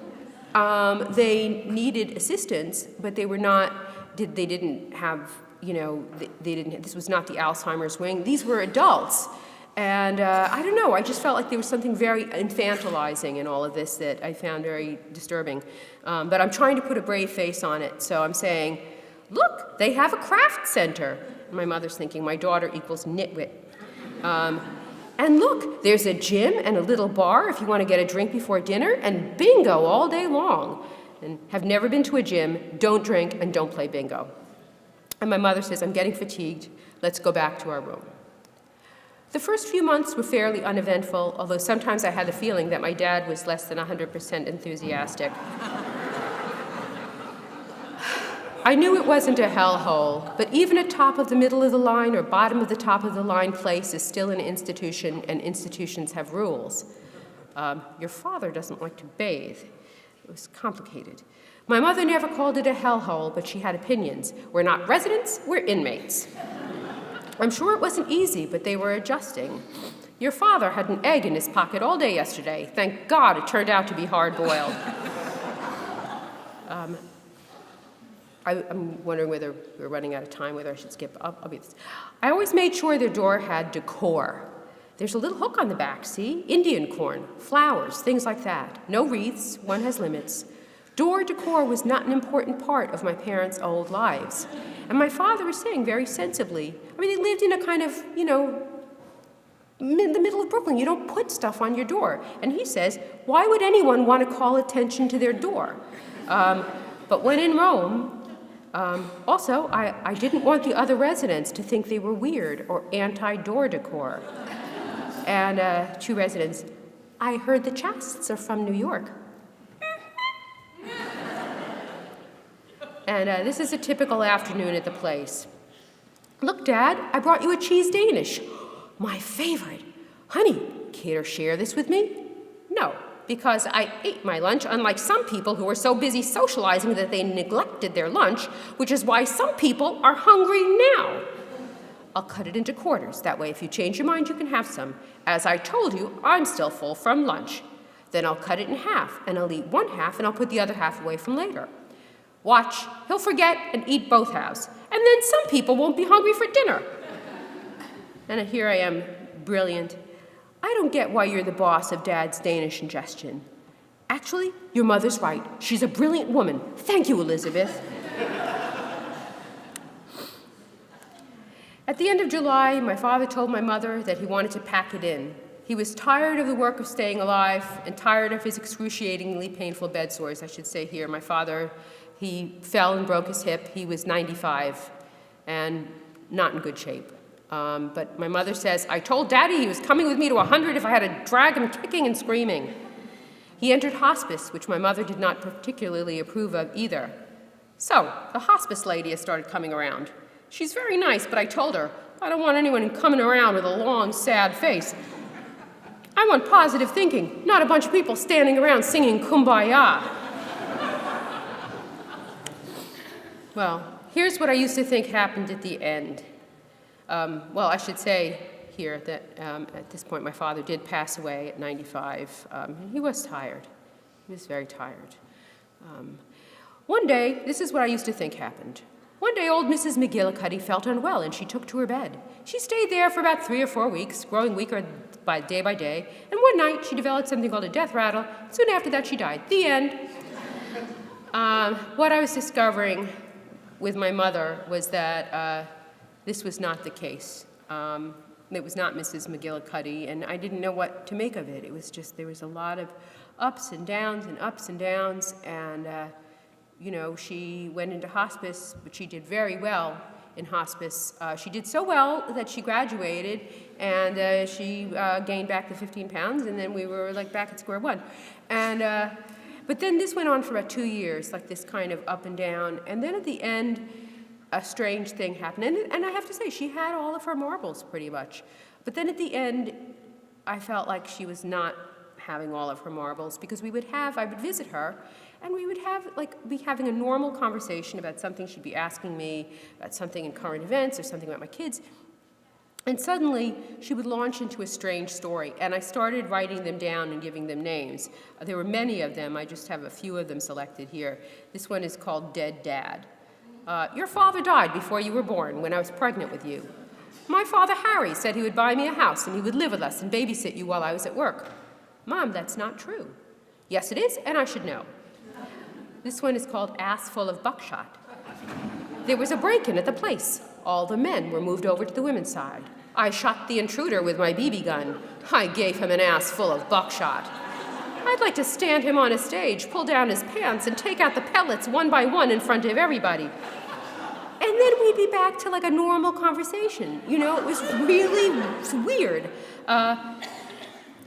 They needed assistance, but they were not, they didn't have, this was not the Alzheimer's wing. These were adults. And I don't know, I just felt like there was something very infantilizing in all of this that I found very disturbing. But I'm trying to put a brave face on it, so I'm saying, look, they have a craft center. And my mother's thinking, my daughter equals nitwit. And look, there's a gym and a little bar if you want to get a drink before dinner, and bingo all day long. And have never been to a gym, don't drink, and don't play bingo. And my mother says, I'm getting fatigued, let's go back to our room. The first few months were fairly uneventful, although sometimes I had the feeling that my dad was less than 100% enthusiastic. I knew it wasn't a hellhole, but even a top of the middle of the line or bottom of the top of the line place is still an institution, and institutions have rules. Your father doesn't like to bathe. It was complicated. My mother never called it a hellhole, but she had opinions. We're not residents, we're inmates. I'm sure it wasn't easy, but they were adjusting. Your father had an egg in his pocket all day yesterday. Thank God it turned out to be hard-boiled. I'm wondering whether we're running out of time, whether I should skip. I'll be this. I always made sure their door had decor. There's a little hook on the back, see? Indian corn, flowers, things like that. No wreaths, one has limits. Door decor was not an important part of my parents' old lives. And my father was saying very sensibly, they lived in a kind of, in the middle of Brooklyn. You don't put stuff on your door. And he says, why would anyone want to call attention to their door? But when in Rome, also, I didn't want the other residents to think they were weird or anti-door decor. And 2 residents, I heard the Chasts are from New York. And this is a typical afternoon at the place. Look, Dad, I brought you a cheese Danish. My favorite. Honey, care to share this with me? No, because I ate my lunch, unlike some people who are so busy socializing that they neglected their lunch, which is why some people are hungry now. I'll cut it into quarters. That way, if you change your mind, you can have some. As I told you, I'm still full from lunch. Then I'll cut it in half, and I'll eat one half, and I'll put the other half away from later. Watch, he'll forget and eat both halves. And then some people won't be hungry for dinner. And here I am, brilliant. I don't get why you're the boss of Dad's Danish ingestion. Actually, your mother's right. She's a brilliant woman. Thank you, Elizabeth. At the end of July, my father told my mother that he wanted to pack it in. He was tired of the work of staying alive and tired of his excruciatingly painful bed sores, I should say here. My father, he fell and broke his hip. He was 95 and not in good shape. But my mother says, I told Daddy he was coming with me to 100 if I had to drag him kicking and screaming. He entered hospice, which my mother did not particularly approve of either. So the hospice lady has started coming around. She's very nice, but I told her, I don't want anyone coming around with a long, sad face. I want positive thinking, not a bunch of people standing around singing Kumbaya. Well, here's what I used to think happened at the end. Well, I should say here that at this point my father did pass away at 95. He was tired. He was very tired. One day, this is what I used to think happened. One day, old Mrs. McGillicuddy felt unwell, and she took to her bed. She stayed there for about 3 or 4 weeks, growing weaker by day, and one night she developed something called a death rattle. Soon after that, she died. The end. What I was discovering with my mother was that this was not the case. It was not Mrs. McGillicuddy, and I didn't know what to make of it. It was just, there was a lot of ups and downs, and you know, she went into hospice, but she did very well in hospice. She did so well that she graduated, and she gained back the 15 pounds, and then we were like back at square one. And but then this went on for about 2 years, like this kind of up and down. And then at the end, a strange thing happened. And I have to say, she had all of her marbles pretty much. But then at the end, I felt like she was not having all of her marbles, because I would visit her, and we would be having a normal conversation about something. She'd be asking me about something in current events or something about my kids. And suddenly, she would launch into a strange story, and I started writing them down and giving them names. There were many of them. I just have a few of them selected here. This one is called Dead Dad. Your father died before you were born, when I was pregnant with you. My father, Harry, said he would buy me a house, and he would live with us and babysit you while I was at work. Mom, that's not true. Yes, it is, and I should know. This one is called Ass Full of Buckshot. There was a break-in at the place. All the men were moved over to the women's side. I shot the intruder with my BB gun. I gave him an ass full of buckshot. I'd like to stand him on a stage, pull down his pants, and take out the pellets one by one in front of everybody. And then we'd be back to like a normal conversation. You know, it was really weird.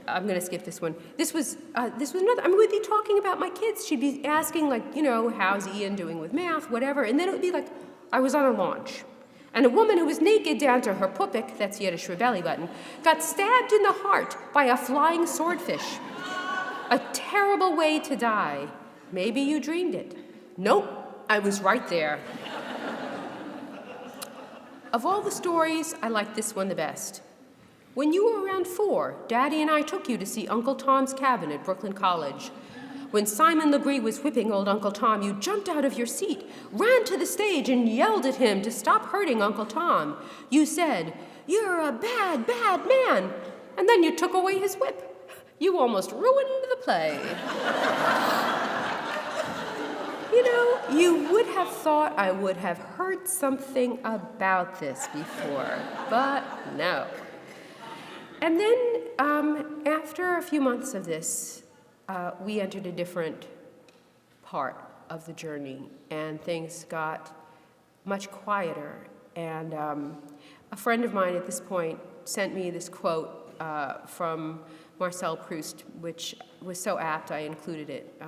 I'm going to skip this one. This was another. I mean, we'd be talking about my kids. She'd be asking, like, you know, how's Ian doing with math, whatever. And then it would be like, I was on a launch. And a woman who was naked down to her pupik, that's Yiddish for belly button, got stabbed in the heart by a flying swordfish. A terrible way to die. Maybe you dreamed it. Nope, I was right there. Of all the stories, I like this one the best. When you were around 4, Daddy and I took you to see Uncle Tom's cabin at Brooklyn College. When Simon Legree was whipping old Uncle Tom, you jumped out of your seat, ran to the stage, and yelled at him to stop hurting Uncle Tom. You said, "You're a bad, bad man," and then you took away his whip. You almost ruined the play. You know, you would have thought I would have heard something about this before, but no. And then, after a few months of this, we entered a different part of the journey, and things got much quieter. And a friend of mine at this point sent me this quote from Marcel Proust, which was so apt I included it.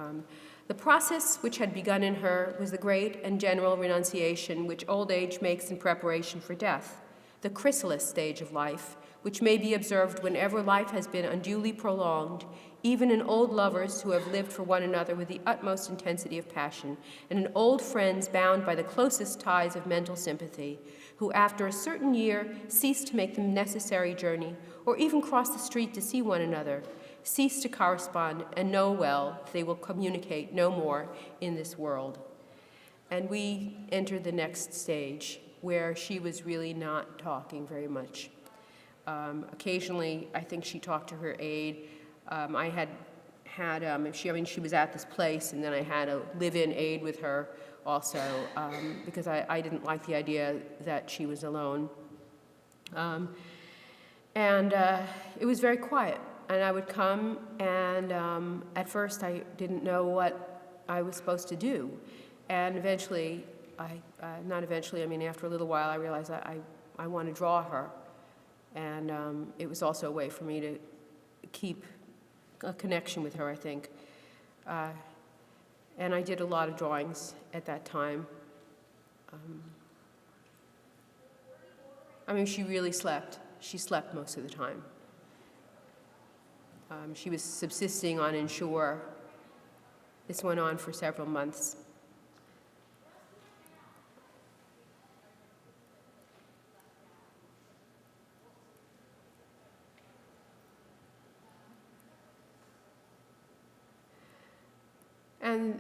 The process which had begun in her was the great and general renunciation which old age makes in preparation for death, the chrysalis stage of life, which may be observed whenever life has been unduly prolonged, even in old lovers who have lived for one another with the utmost intensity of passion, and in old friends bound by the closest ties of mental sympathy, who after a certain year cease to make the necessary journey, or even cross the street to see one another, cease to correspond, and know well they will communicate no more in this world. And we entered the next stage, where she was really not talking very much. Occasionally, I think she talked to her aide. She was at this place, and then I had a live-in aide with her also, because I didn't like the idea that she was alone. It was very quiet, and I would come, and at first I didn't know what I was supposed to do. And eventually, after a little while, I realized I want to draw her. And it was also a way for me to keep a connection with her, I think. And I did a lot of drawings at that time. She really slept. She slept most of the time. She was subsisting on inshore. This went on for several months.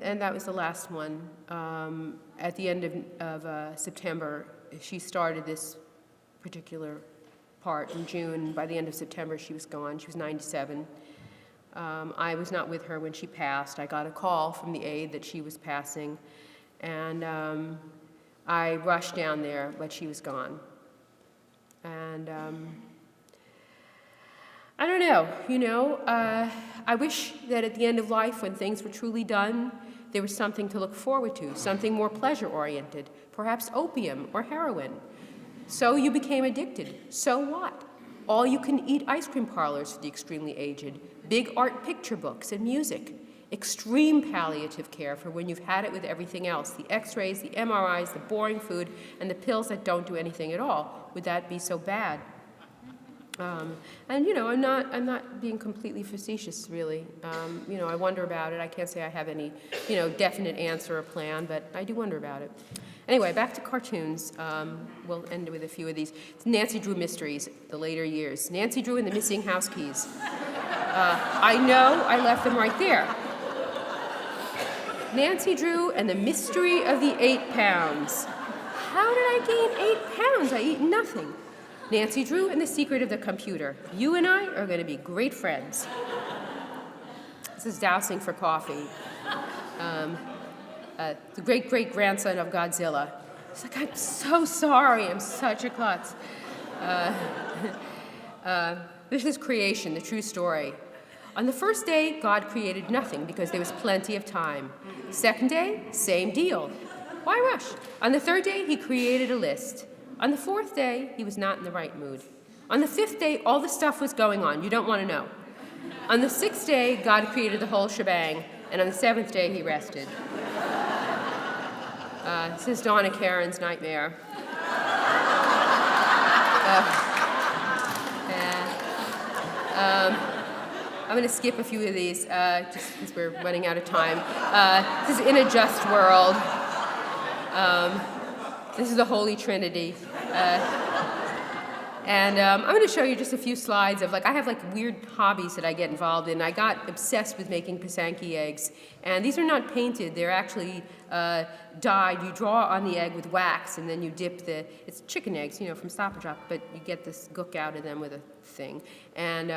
And that was the last one. At the end of September, she started this particular part in June. By the end of September, she was gone. She was 97. I was not with her when she passed. I got a call from the aide that she was passing, and I rushed down there, but she was gone. And I don't know, I wish that at the end of life, when things were truly done, there was something to look forward to, something more pleasure-oriented, perhaps opium or heroin. So you became addicted. So what? All-you-can-eat ice cream parlors for the extremely aged, big art picture books and music, extreme palliative care for when you've had it with everything else, the x-rays, the MRIs, the boring food, and the pills that don't do anything at all. Would that be so bad? I'm not being completely facetious, really. I wonder about it. I can't say I have any, definite answer or plan, but I do wonder about it. Anyway, back to cartoons. We'll end with a few of these. It's Nancy Drew Mysteries, the later years. Nancy Drew and the Missing House Keys. I know I left them right there. Nancy Drew and the Mystery of the 8 Pounds. How did I gain 8 pounds? I eat nothing. Nancy Drew and the Secret of the Computer. You and I are going to be great friends. This is Dousing for Coffee. The great-great-grandson of Godzilla. It's like, I'm so sorry, I'm such a klutz. This is Creation, the true story. On the first day, God created nothing because there was plenty of time. Second day, same deal. Why rush? On the third day, he created a list. On the fourth day, he was not in the right mood. On the fifth day, all the stuff was going on. You don't want to know. On the sixth day, God created the whole shebang. And on the seventh day, he rested. This is Donna Karen's nightmare. I'm going to skip a few of these just because we're running out of time. This is In a Just World. This is the Holy Trinity. I'm going to show you just a few slides of, I have weird hobbies that I get involved in. I got obsessed with making Pisanki eggs. And these are not painted. They're actually dyed. You draw on the egg with wax, and then you dip it's chicken eggs, from Stop and Drop, but you get this gook out of them with a thing. And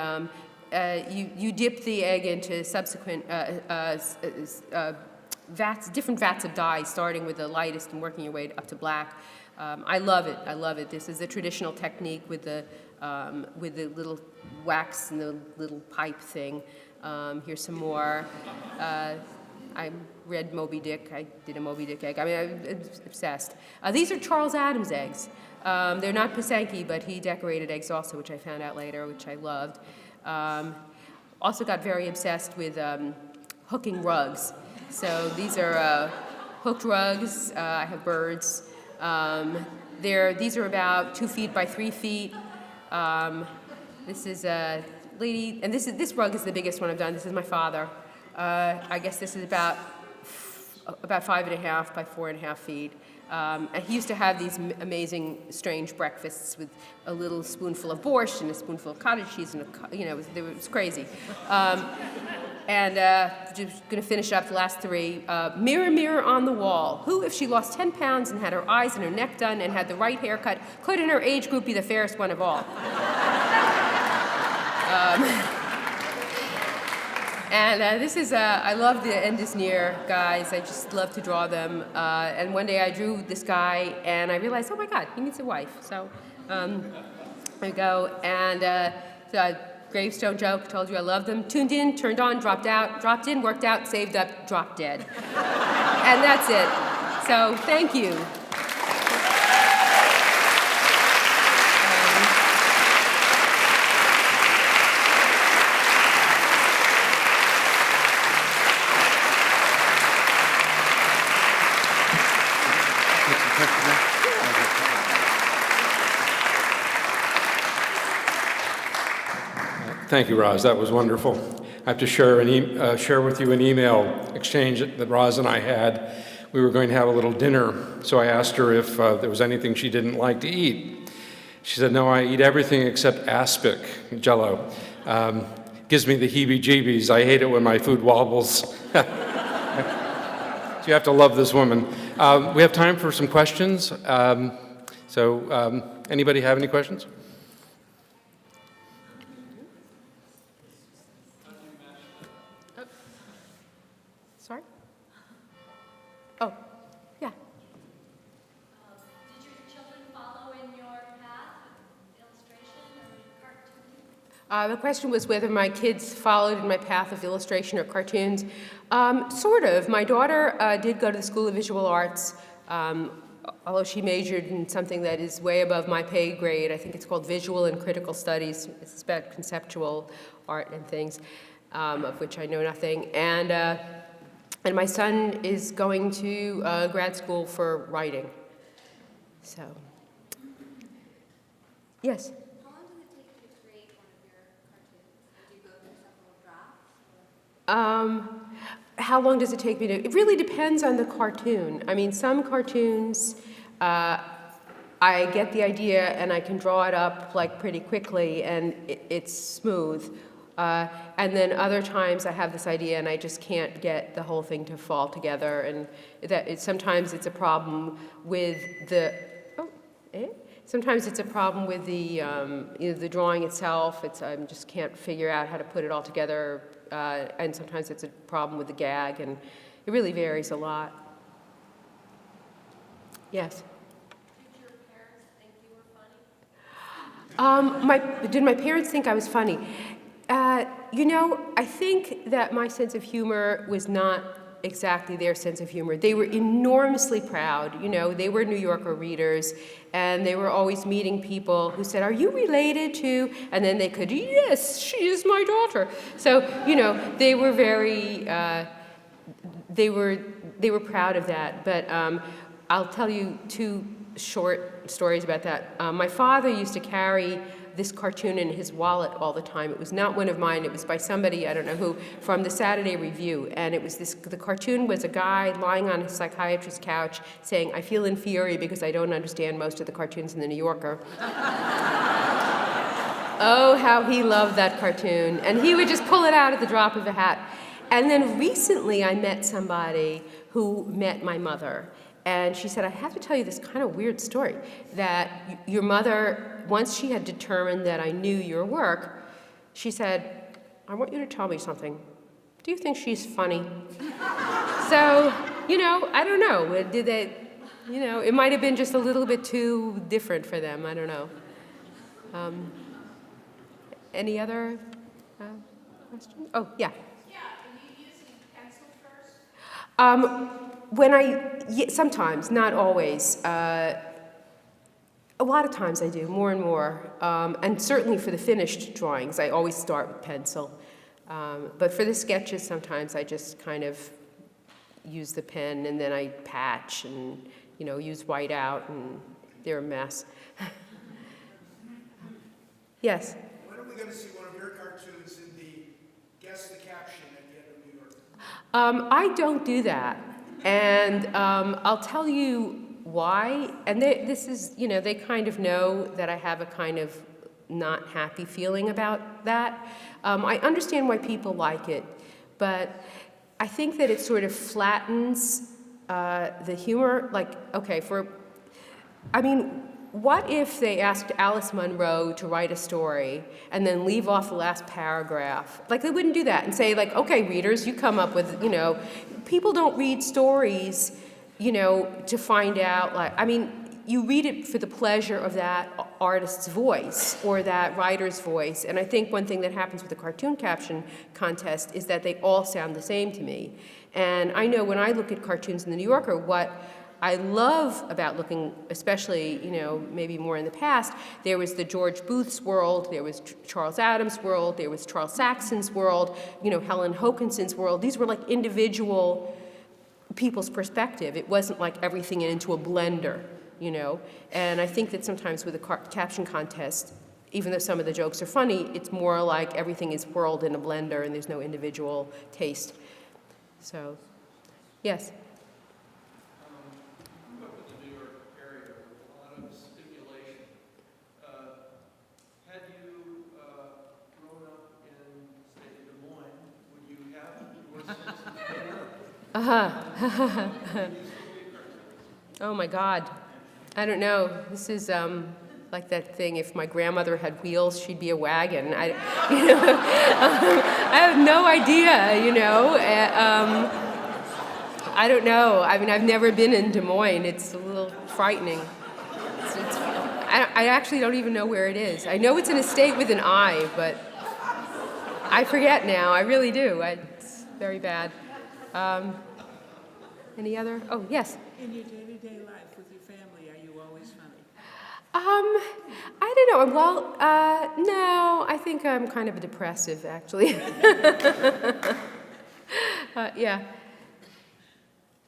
you dip the egg into subsequent different vats of dye, starting with the lightest and working your way up to black. I love it. This is a traditional technique with the little wax and the little pipe thing. Here's some more. I read Moby Dick. I did a Moby Dick egg. I'm obsessed. These are Charles Adams eggs. They're not Pisanki, but he decorated eggs also, which I found out later, which I loved. Also got very obsessed with hooking rugs. So these are hooked rugs. I have birds. These are about 2 feet by 3 feet. This is a lady, and this rug is the biggest one I've done. This is my father. I guess this is about 5.5 by 4.5 feet. And he used to have these amazing, strange breakfasts with a little spoonful of borscht and a spoonful of cottage cheese, and it was crazy. Just going to finish up the last three. Mirror, mirror on the wall, who, if she lost 10 pounds and had her eyes and her neck done and had the right haircut, could in her age group be the fairest one of all? This is, I love the Endesneer guys. I just love to draw them. And one day I drew this guy, and I realized, oh my God, he needs a wife. So there we go. And gravestone joke, told you I love them. Tuned in, turned on, dropped out, dropped in, worked out, saved up, dropped dead. And that's it. So thank you. Thank you, Roz. That was wonderful. I have to share with you an email exchange that Roz and I had. We were going to have a little dinner, so I asked her if there was anything she didn't like to eat. She said, no, I eat everything except aspic, Jell-O. Gives me the heebie-jeebies. I hate it when my food wobbles. So you have to love this woman. We have time for some questions. Anybody have any questions? Sorry? Oh, yeah. Did your children follow in your path, illustration or cartoon? The question was whether my kids followed in my path of illustration or cartoons. Sort of. My daughter did go to the School of Visual Arts, although she majored in something that is way above my pay grade. I think it's called Visual and Critical Studies. It's about conceptual art and things, of which I know nothing. And my son is going to grad school for writing. So, yes? How long does it take you to create one of your cartoons? Do you go through several drafts? How long does it take me to? It really depends on the cartoon. I mean, some cartoons, I get the idea and I can draw it up like pretty quickly and it's smooth. And then other times I have this idea and I just can't get the whole thing to fall together, and sometimes it's a problem with the sometimes it's a problem with the the drawing itself. I just can't figure out how to put it all together, and sometimes it's a problem with the gag, and it really varies a lot. Yes. Did your parents think you were funny? Did my parents think I was funny? I think that my sense of humor was not exactly their sense of humor. They were enormously proud. They were New Yorker readers, and they were always meeting people who said, "Are you related to?" And then they could, "Yes, she is my daughter." So, they were very, they were proud of that. But I'll tell you two short stories about that. My father used to carry this cartoon in his wallet all the time. It was not one of mine. It was by somebody, I don't know who, from the Saturday Review. And it was the cartoon was a guy lying on his psychiatrist's couch saying, "I feel inferior because I don't understand most of the cartoons in the New Yorker." Oh, how he loved that cartoon. And he would just pull it out at the drop of a hat. And then recently I met somebody who met my mother. And she said, "I have to tell you this kind of weird story, that your mother, once she had determined that I knew your work, she said, 'I want you to tell me something. Do you think she's funny?'" So, I don't know. Did they, it might have been just a little bit too different for them. I don't know. Any other questions? Oh, yeah. Yeah, are you using pencil first? Sometimes, not always. A lot of times I do, more and more. And certainly for the finished drawings, I always start with pencil. But for the sketches, sometimes I just kind of use the pen, and then I patch and, use whiteout, and they're a mess. Yes? When are we going to see one of your cartoons in the Guess the Caption at the end of New York? I don't do that. And I'll tell you why. And this is, they kind of know that I have a kind of not happy feeling about that. I understand why people like it, but I think that it sort of flattens the humor. Like, okay, what if they asked Alice Munro to write a story and then leave off the last paragraph? Like, they wouldn't do that and say, like, okay, readers, you come up with, people don't read stories, to find out, you read it for the pleasure of that artist's voice or that writer's voice. And I think one thing that happens with the cartoon caption contest is that they all sound the same to me. And I know when I look at cartoons in the New Yorker, what I love about looking, especially, maybe more in the past, there was the George Booth's world, there was Charles Adams' world, there was Charles Saxon's world, Helen Hokinson's world. These were like individual people's perspective. It wasn't like everything into a blender, And I think that sometimes with a caption contest, even though some of the jokes are funny, it's more like everything is whirled in a blender and there's no individual taste. So, yes? Oh my God. I don't know. This is like that thing, if my grandmother had wheels, she'd be a wagon. I have no idea, I don't know. I've never been in Des Moines. It's a little frightening. I actually don't even know where it is. I know it's in a state with an I, but I forget now. I really do. It's very bad. Any other? Oh, yes. In your day-to-day life with your family, are you always funny? I don't know. Well, no, I think I'm kind of depressive, actually. Yeah.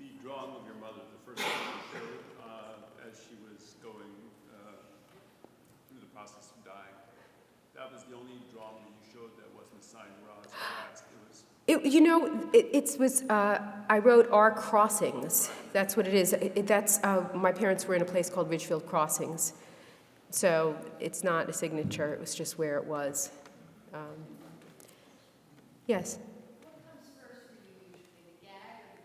The drawing of your mother, the first one you showed as she was going through the process of dying, that was the only drawing that you showed that wasn't assigned Roz Chast. I wrote Our Crossings. That's what it is. My parents were in a place called Ridgefield Crossings. So it's not a signature, it was just where it was. Yes? What comes first for you usually, the gag or the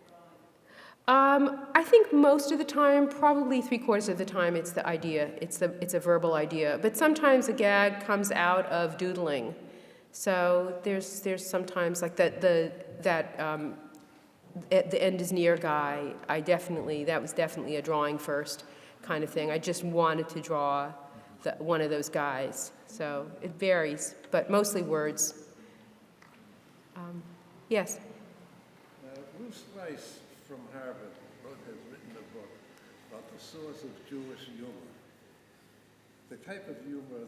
drawing? I think most of the time, probably 3/4 of the time, it's the idea. It's a verbal idea. But sometimes a gag comes out of doodling. So there's sometimes like that at the end is near guy. That was definitely a drawing first kind of thing. I just wanted to draw one of those guys. So it varies, but mostly words. Yes. Bruce Rice from Harvard has written a book about the source of Jewish humor. The type of humor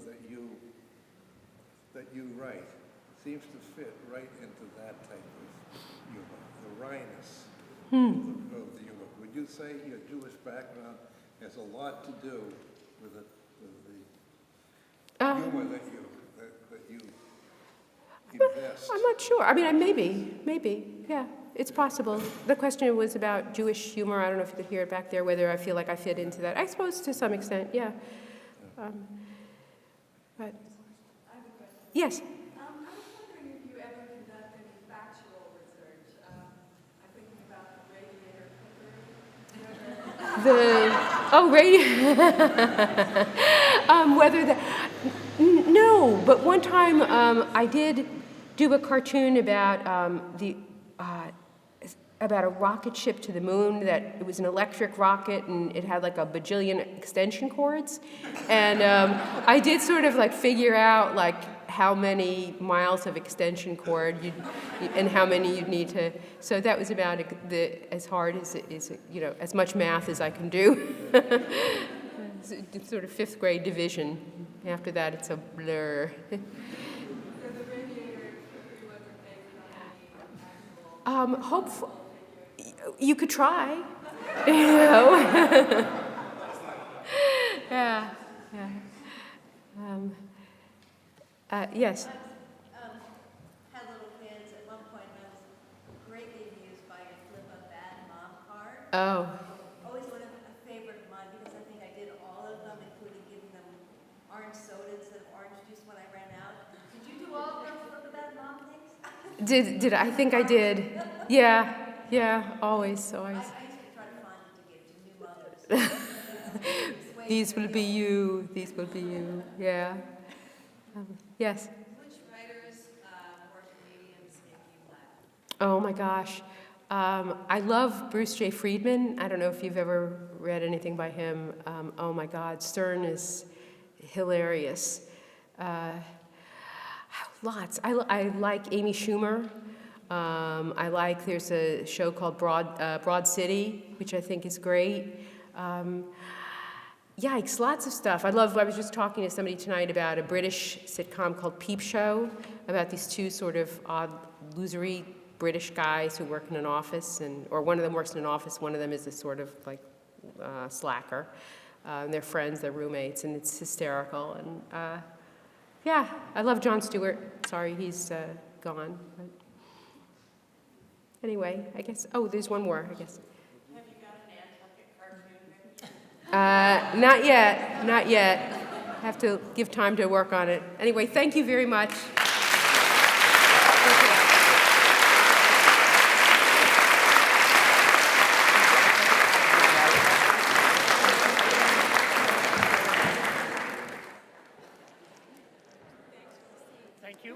that you write seems to fit right into that type of humor, the wryness of the humor. Would you say your Jewish background has a lot to do with the humor that you invest? I'm not sure. Maybe, yeah. It's possible. The question was about Jewish humor. I don't know if you could hear it back there, whether I feel like I fit into that. I suppose to some extent, yeah. But, I have a question. yes. I was wondering if you ever conduct any factual research. I'm thinking about the radiator cooker. Radio. No, but one time I did do a cartoon about about a rocket ship to the moon. That it was an electric rocket and it had like a bajillion extension cords, and I did sort of like figure out like how many miles of extension cord and how many you'd need to. So that was about as hard as as much math as I can do. It's sort of 5th grade division. After that, it's a blur. So the radiator cooker wasn't based on any actual... You could try, you know. Yeah, yeah. Yes. Had little kids. At one point, I was greatly amused by your flip a bad mom card. Oh, Always one of a favorite of mine because I think I did all of them, including giving them orange soda instead of orange juice when I ran out. Did you do all of those flip a bad mom things? did I think I did? Yeah, yeah. Always. I used to try to find it to give to new mothers. These will be you. These will be you. Yeah. Yes. Which writers or comedians make you laugh? Oh my gosh. I love Bruce J. Friedman. I don't know if you've ever read anything by him. Oh my God, Stern is hilarious. Lots. I like Amy Schumer. There's a show called Broad City, which I think is great. Yikes, lots of stuff. I was just talking to somebody tonight about a British sitcom called Peep Show, about these two sort of odd, losery British guys who work in an office, or one of them works in an office, one of them is a sort of like slacker. And they're friends, they're roommates, and it's hysterical. And yeah, I love Jon Stewart. Sorry, he's gone. But anyway, I guess, there's one more, I guess. Have you got an Nantucket cartoon? Not yet, not yet. Have to give time to work on it. Anyway, thank you very much. Thank you. Thank you.